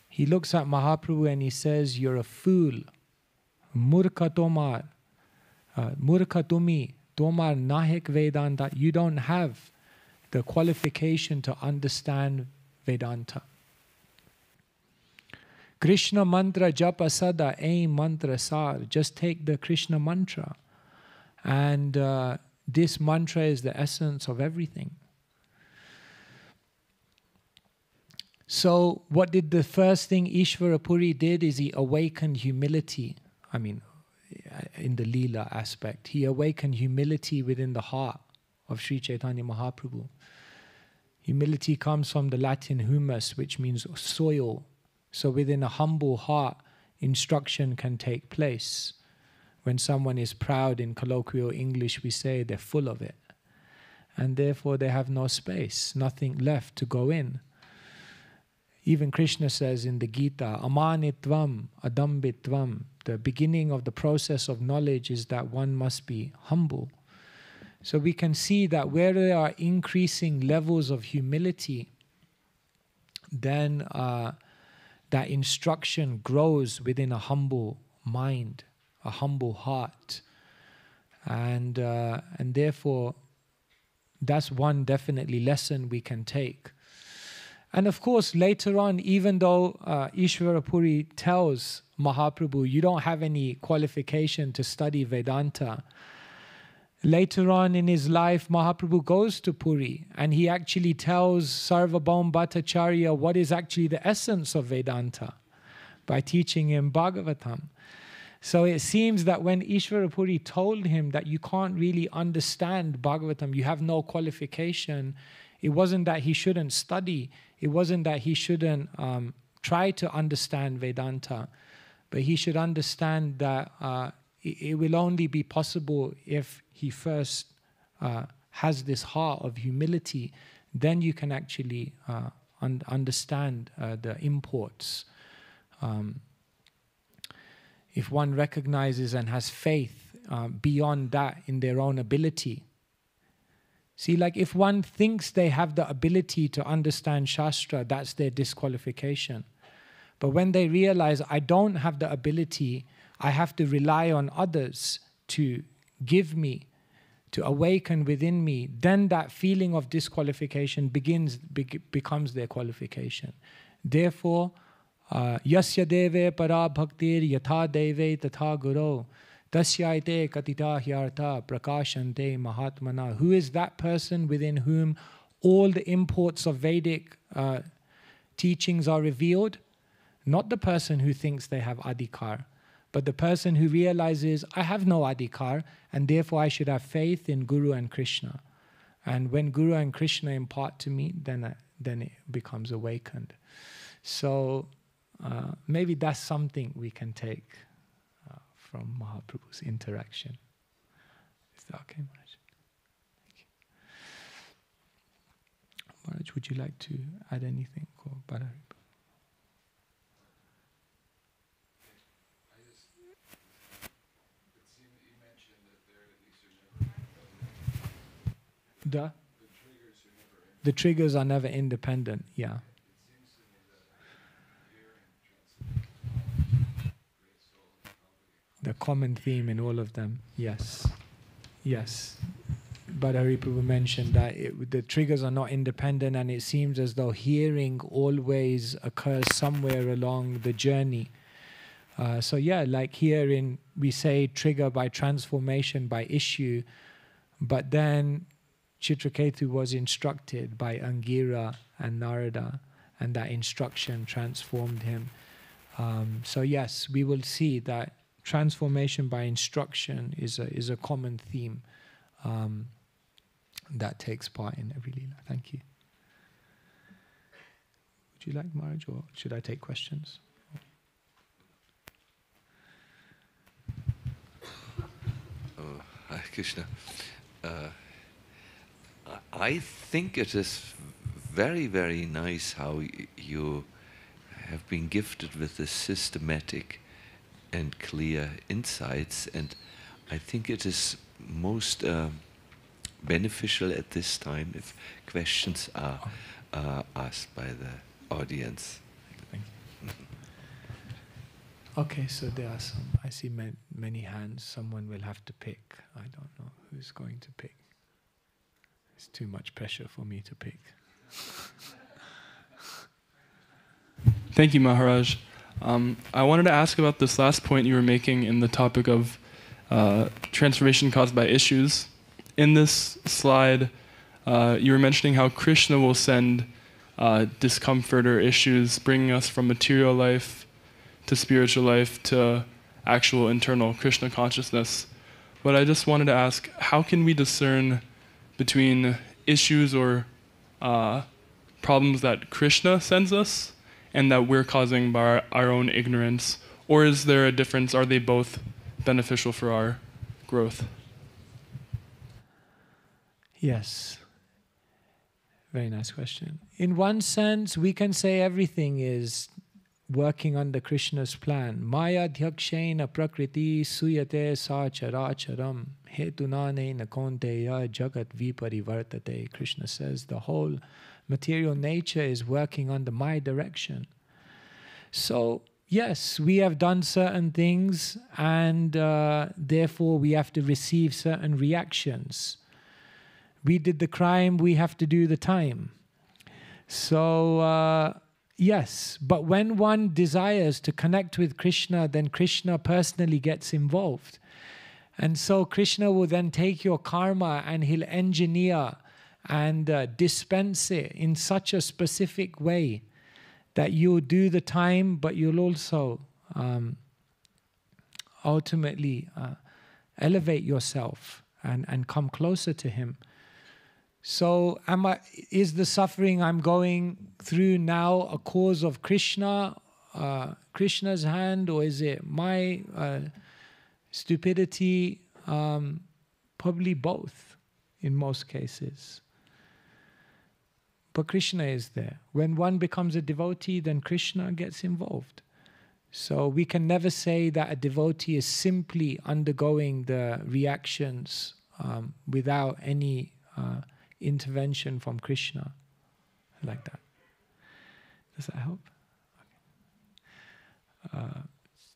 He looks at Mahaprabhu and he says, you're a fool. Murkha tomar, murkha tumi, tomar nahek vedanta. You don't have the qualification to understand Vedanta. Krishna mantra japa sada aim mantra sar. Just take the Krishna mantra. And this mantra is the essence of everything. So what did the first thing Ishvara Puri did is he awakened humility. I mean, in the Leela aspect, he awakened humility within the heart of Sri Chaitanya Mahaprabhu. Humility comes from the Latin humus, which means soil. So within a humble heart, instruction can take place. When someone is proud, in colloquial English we say they're full of it. And therefore they have no space, nothing left to go in. Even Krishna says in the Gita, amanitvam, adambitvam. The beginning of the process of knowledge is that one must be humble. So we can see that where there are increasing levels of humility, then that instruction grows within a humble mind, a humble heart. And therefore, that's one definitely lesson we can take. And of course, later on, even though Ishvara Puri tells Mahaprabhu, you don't have any qualification to study Vedanta, later on in his life, Mahaprabhu goes to Puri and he actually tells Sarvabhaum Bhattacharya what is actually the essence of Vedanta by teaching him Bhagavatam. So it seems that when Ishvara Puri told him that you can't really understand Bhagavatam, you have no qualification, it wasn't that he shouldn't study, it wasn't that he shouldn't try to understand Vedanta, but he should understand that it will only be possible if he first has this heart of humility. Then you can actually understand the imports. If one recognizes and has faith beyond that in their own ability. See, like if one thinks they have the ability to understand Shastra, that's their disqualification. But when they realize, I don't have the ability, I have to rely on others to give me, to awaken within me, then that feeling of disqualification becomes their qualification. Therefore, Yasya deve para bhaktir yatha deve tatha guru tasyaite katita hyartha prakashante mahatmana. Who is that person within whom all the imports of Vedic teachings are revealed? Not the person who thinks they have adhikar, but the person who realizes, I have no adhikar, and therefore I should have faith in Guru and Krishna. And when Guru and Krishna impart to me, then it becomes awakened. So maybe that's something we can take from Mahaprabhu's interaction. Is that okay, Maharaj? Thank you. Maharaj, would you like to add anything? Or Bharari? The triggers are never independent, yeah. The common theme in all of them, yes. Yes. But Hariprabhu mentioned that the triggers are not independent, and it seems as though hearing always occurs somewhere along the journey. So yeah, like here we say trigger by transformation, by issue, but then Chitraketu was instructed by Angira and Narada, and that instruction transformed him. So yes, we will see that transformation by instruction is a common theme that takes part in every Leela. Thank you. Would you like, Maharaj, or should I take questions? Hare Krishna. I think it is very, very nice how you have been gifted with this systematic and clear insights, and I think it is most beneficial at this time if questions are asked by the audience. Thank you. Okay, so there are some, I see many hands. Someone will have to pick. I don't know who's going to pick. It's too much pressure for me to pick. Thank you, Maharaj. I wanted to ask about this last point you were making in the topic of transformation caused by issues. In this slide, you were mentioning how Krishna will send discomfort or issues, bringing us from material life to spiritual life to actual internal Krishna consciousness. But I just wanted to ask, how can we discern between issues or problems that Krishna sends us and that we're causing by our own ignorance? Or is there a difference? Are they both beneficial for our growth? Yes. Very nice question. In one sense, we can say everything is working under Krishna's plan. Maya dhyakshena prakriti suyate sacharacharam hetunane nakonteya jagat viparivartate. Krishna says the whole material nature is working under my direction. So, yes, we have done certain things and therefore we have to receive certain reactions. We did the crime, we have to do the time. So, yes, but when one desires to connect with Krishna, then Krishna personally gets involved. And so Krishna will then take your karma and he'll engineer and dispense it in such a specific way that you'll do the time, but you'll also ultimately elevate yourself and come closer to him. So is the suffering I'm going through now a cause of Krishna, Krishna's hand, or is it my stupidity? Probably both in most cases. But Krishna is there. When one becomes a devotee, then Krishna gets involved. So we can never say that a devotee is simply undergoing the reactions without any intervention from Krishna, like that. Does that help? Okay.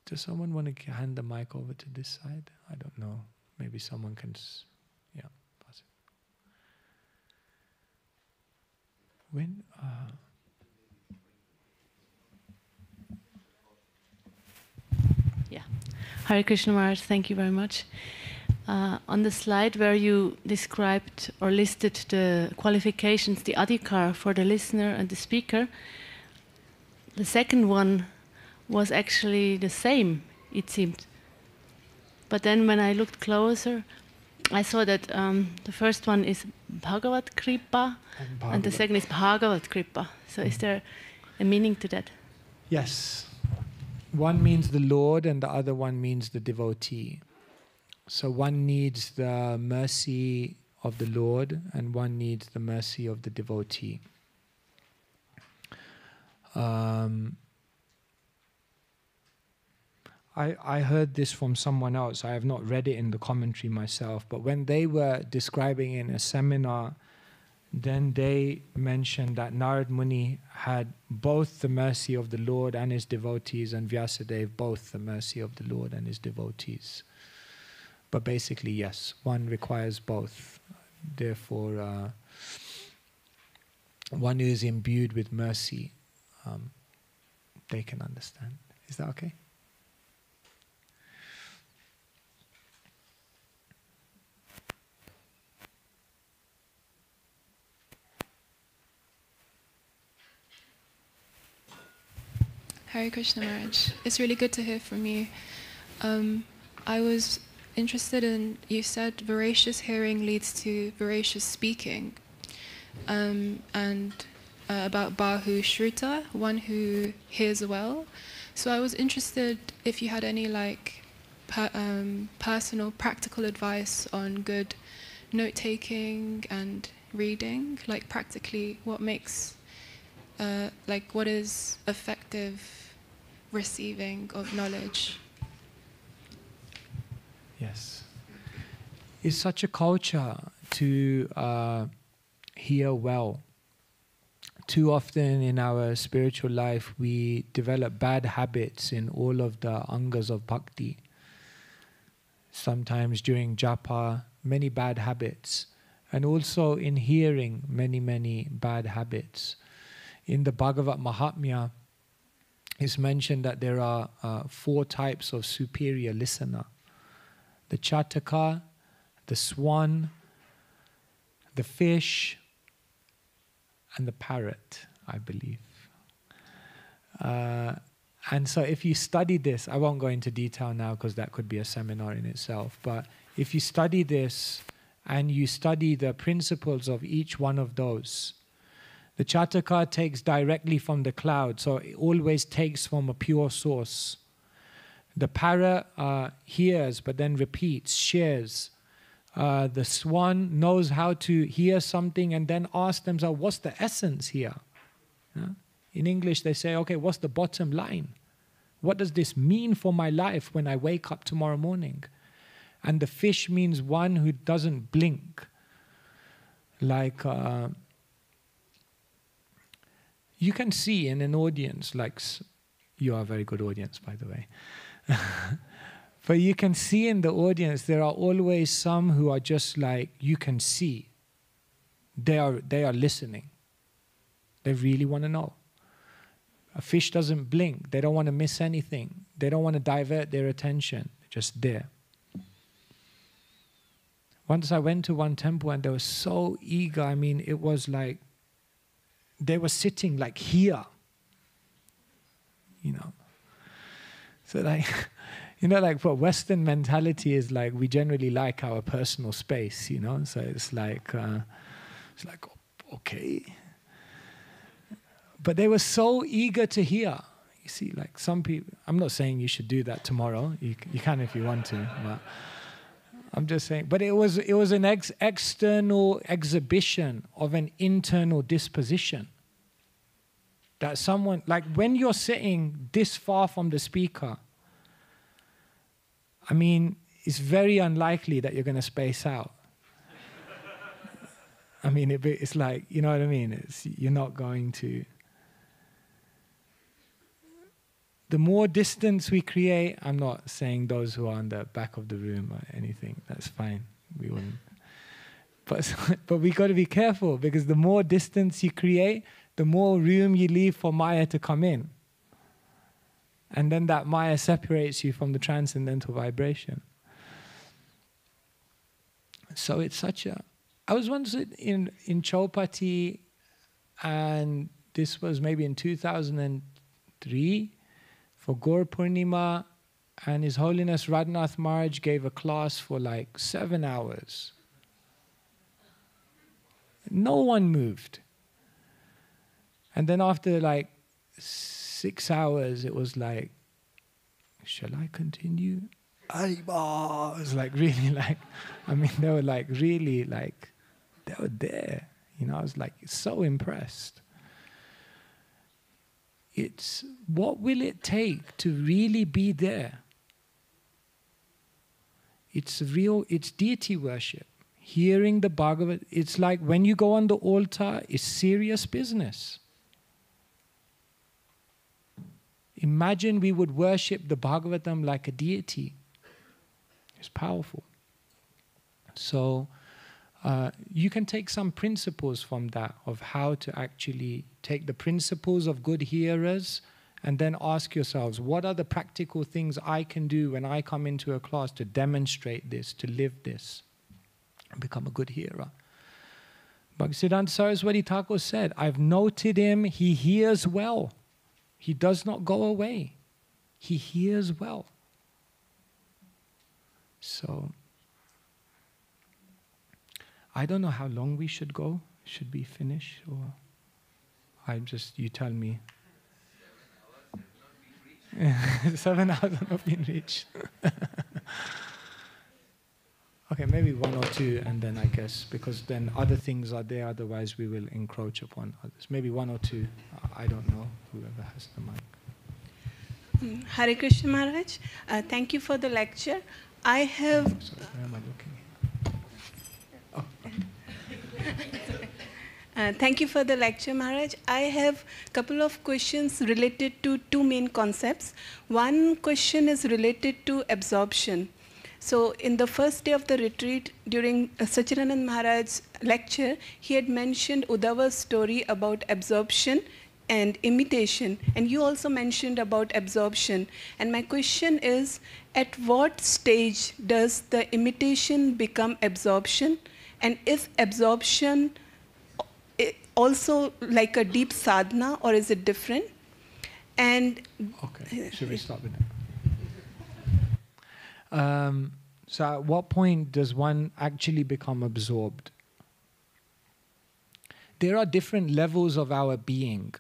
Does someone want to hand the mic over to this side? I don't know. Maybe someone can, yeah, pass it. When, Yeah. Hare Krishna Maharaj, thank you very much. On the slide where you described or listed the qualifications, the adhikar for the listener and the speaker, the second one was actually the same, it seemed. But then when I looked closer, I saw that the first one is Bhagavat Kripa and the second is Bhagavat Kripa. So is there a meaning to that? Yes. One means the Lord and the other one means the devotee. So one needs the mercy of the Lord and one needs the mercy of the devotee. I heard this from someone else. I have not read it in the commentary myself, but when they were describing in a seminar, then they mentioned that Narad Muni had both the mercy of the Lord and his devotees, and Vyasadeva both the mercy of the Lord and his devotees. But basically, yes, one requires both. Therefore, one who is imbued with mercy, they can understand. Is that okay? Hare Krishna Maharaj. It's really good to hear from you. I was interested in, you said voracious hearing leads to voracious speaking, and about Bahu Shruta, one who hears well. So I was interested if you had any personal, practical advice on good note-taking and reading, like practically what makes, what is effective receiving of knowledge. Yes. It's such a culture to hear well. Too often in our spiritual life we develop bad habits in all of the angas of bhakti. Sometimes during japa, many bad habits. And also in hearing, many, many bad habits. In the Bhagavat Mahatmya, it's mentioned that there are 4 types of superior listener. The chataka, the swan, the fish, and the parrot. I believe. And so if you study this, I won't go into detail now because that could be a seminar in itself, but if you study this and you study the principles of each one of those, the Chataka takes directly from the cloud, so it always takes from a pure source. The para hears but then repeats, shares. The swan knows how to hear something and then ask themselves, what's the essence here? Yeah? In English they say, okay, what's the bottom line? What does this mean for my life when I wake up tomorrow morning? And the fish means one who doesn't blink. Like, you can see in an audience, like, you are a very good audience, by the way. But you can see in the audience, there are always some who are just like, you can see. They are listening. They really want to know. A fish doesn't blink. They don't want to miss anything. They don't want to divert their attention. They're just there. Once I went to one temple and they were so eager. I mean, it was like they were sitting like here. You know. So like, you know, like what Western mentality is like, we generally like our personal space, you know. So it's like okay. But they were so eager to hear. You see, like some people, I'm not saying you should do that tomorrow. You can if you want to. But I'm just saying. But it was an external exhibition of an internal disposition. That someone, like when you're sitting this far from the speaker, I mean, it's very unlikely that you're going to space out. I mean, it's like, you know what I mean? You're not going to. The more distance we create, I'm not saying those who are in the back of the room or anything, that's fine. We wouldn't. But we got to be careful because the more distance you create, the more room you leave for Maya to come in. And then that Maya separates you from the transcendental vibration. So it's such a... I was once in Chaupati, and this was maybe in 2003, for Gaur Purnima, and His Holiness Radhanath Maharaj gave a class for like 7 hours. No one moved. And then after like 6 hours, it was like, shall I continue? It was like really like, I mean, they were like really like, they were there. You know, I was like so impressed. It's what will it take to really be there? It's deity worship. Hearing the Bhagavad, it's like when you go on the altar, it's serious business. Imagine we would worship the Bhagavatam like a deity. It's powerful. So you can take some principles from that of how to actually take the principles of good hearers and then ask yourselves, what are the practical things I can do when I come into a class to demonstrate this, to live this, and become a good hearer? Bhaktisiddhanta Saraswati Thakur said, I've noted him, he hears well. He does not go away. He hears well. So, I don't know how long we should go. Should we finish? Or you tell me. 7 hours have not been reached. Okay, maybe 1 or 2, and then I guess, because then other things are there, otherwise we will encroach upon others. Maybe 1 or 2, I don't know, whoever has the mic. Hare Krishna Maharaj, thank you for the lecture. I have... Sorry, where am I looking? Oh. Thank you for the lecture, Maharaj. I have a couple of questions related to 2 main concepts. One question is related to absorption. So in the first day of the retreat, during Sachidanand Maharaj's lecture, he had mentioned Uddhava's story about absorption and imitation. And you also mentioned about absorption. And my question is, at what stage does the imitation become absorption? And if absorption also like a deep sadhana, or is it different? And okay, should we start with that? So at what point does one actually become absorbed? There are different levels of our being.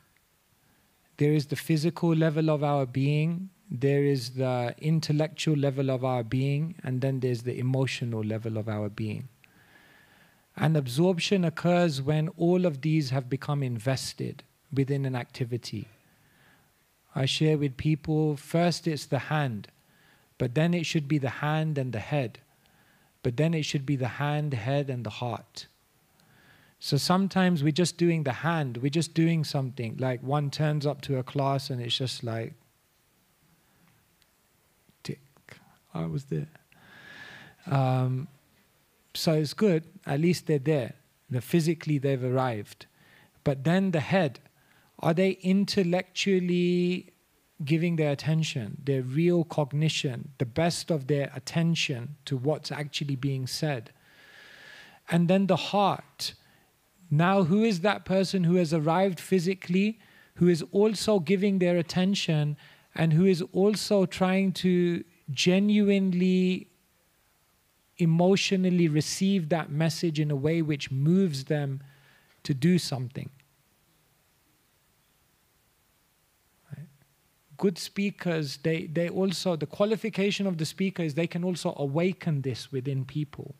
There is the physical level of our being, there is the intellectual level of our being, and then there's the emotional level of our being. And absorption occurs when all of these have become invested within an activity. I share with people, first it's the hand, but then it should be the hand and the head, but then it should be the hand, head, and the heart. So sometimes we're just doing the hand, we're just doing something, like one turns up to a class and it's just like, tick, I was there. So it's good, at least they're there. Physically they've arrived. But then the head, are they intellectually giving their attention, their real cognition, the best of their attention to what's actually being said? And then the heart. Now who is that person who has arrived physically, who is also giving their attention, and who is also trying to genuinely emotionally receive that message in a way which moves them to do something? Right? Good speakers, they also, the qualification of the speaker is they can also awaken this within people.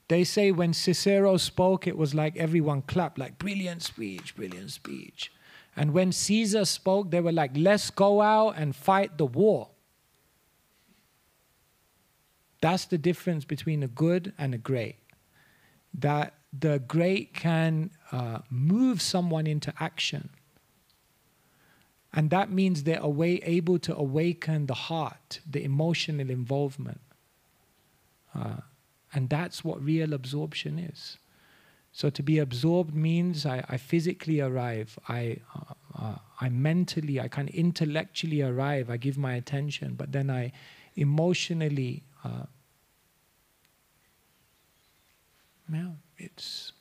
They say when Cicero spoke, it was like everyone clapped, like brilliant speech, brilliant speech. And when Caesar spoke, they were like, let's go out and fight the war. That's the difference between a good and a great. That the great can move someone into action. And that means they're able to awaken the heart, the emotional involvement. And that's what real absorption is. So to be absorbed means I physically arrive, I mentally, I can intellectually arrive, I give my attention, but then I emotionally, it's...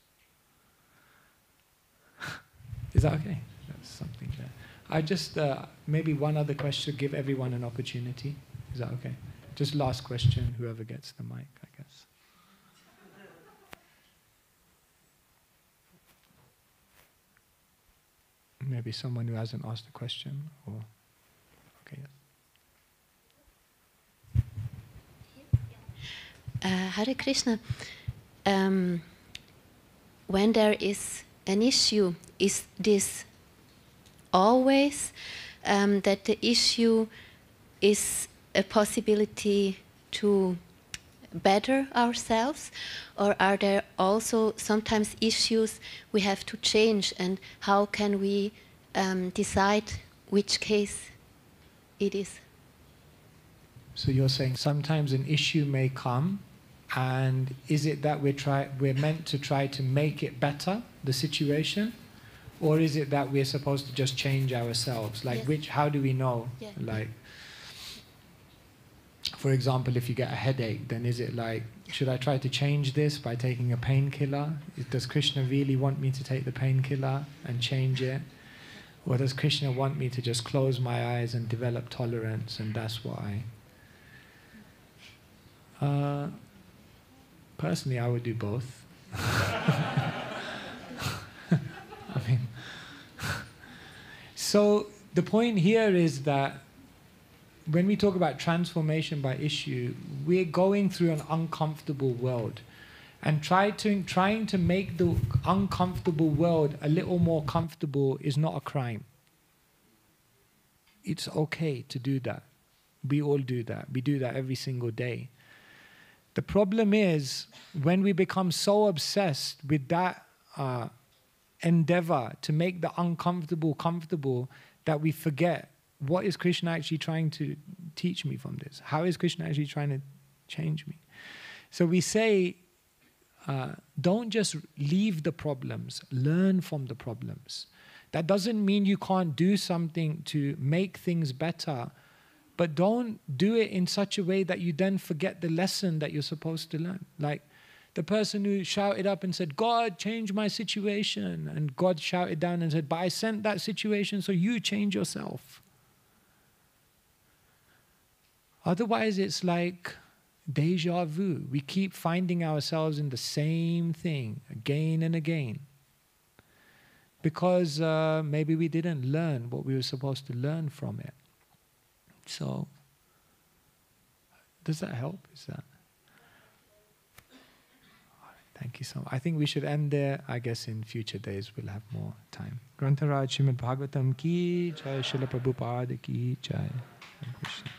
Is that okay? That's something there. I just, maybe one other question, give everyone an opportunity. Is that okay? Just last question, whoever gets the mic, I guess. Maybe someone who hasn't asked a question, or okay. Hare Krishna. When there is an issue, is this always that the issue is a possibility to better ourselves, or are there also sometimes issues we have to change, and how can we decide which case it is? So you're saying sometimes an issue may come, and is it that we're meant to try to make it better, the situation, or is it that we're supposed to just change ourselves? Like yes. how do we know? Yeah. Like, for example, if you get a headache, then is it like, should I try to change this by taking a painkiller? Does Krishna really want me to take the painkiller and change it? Or does Krishna want me to just close my eyes and develop tolerance, and that's what personally, I would do both. I mean, so the point here is that when we talk about transformation by issue, we're going through an uncomfortable world, and trying to make the uncomfortable world a little more comfortable is not a crime. It's okay to do that. We all do that. We do that every single day. The problem is when we become so obsessed with that endeavor to make the uncomfortable comfortable that we forget, what is Krishna actually trying to teach me from this? How is Krishna actually trying to change me? So we say, don't just leave the problems, learn from the problems. That doesn't mean you can't do something to make things better, but don't do it in such a way that you then forget the lesson that you're supposed to learn. Like, The person who shouted up and said, God, change my situation. And God shouted down and said, but I sent that situation so you change yourself. Otherwise, it's like deja vu. We keep finding ourselves in the same thing again and again. Because maybe we didn't learn what we were supposed to learn from it. So, does that help? Is that? Thank you so much. I think we should end there. I guess in future days we'll have more time. Grantharaj Srimad Bhagavatam ki jai, Srila Prabhupada ki jai. Hare Krishna.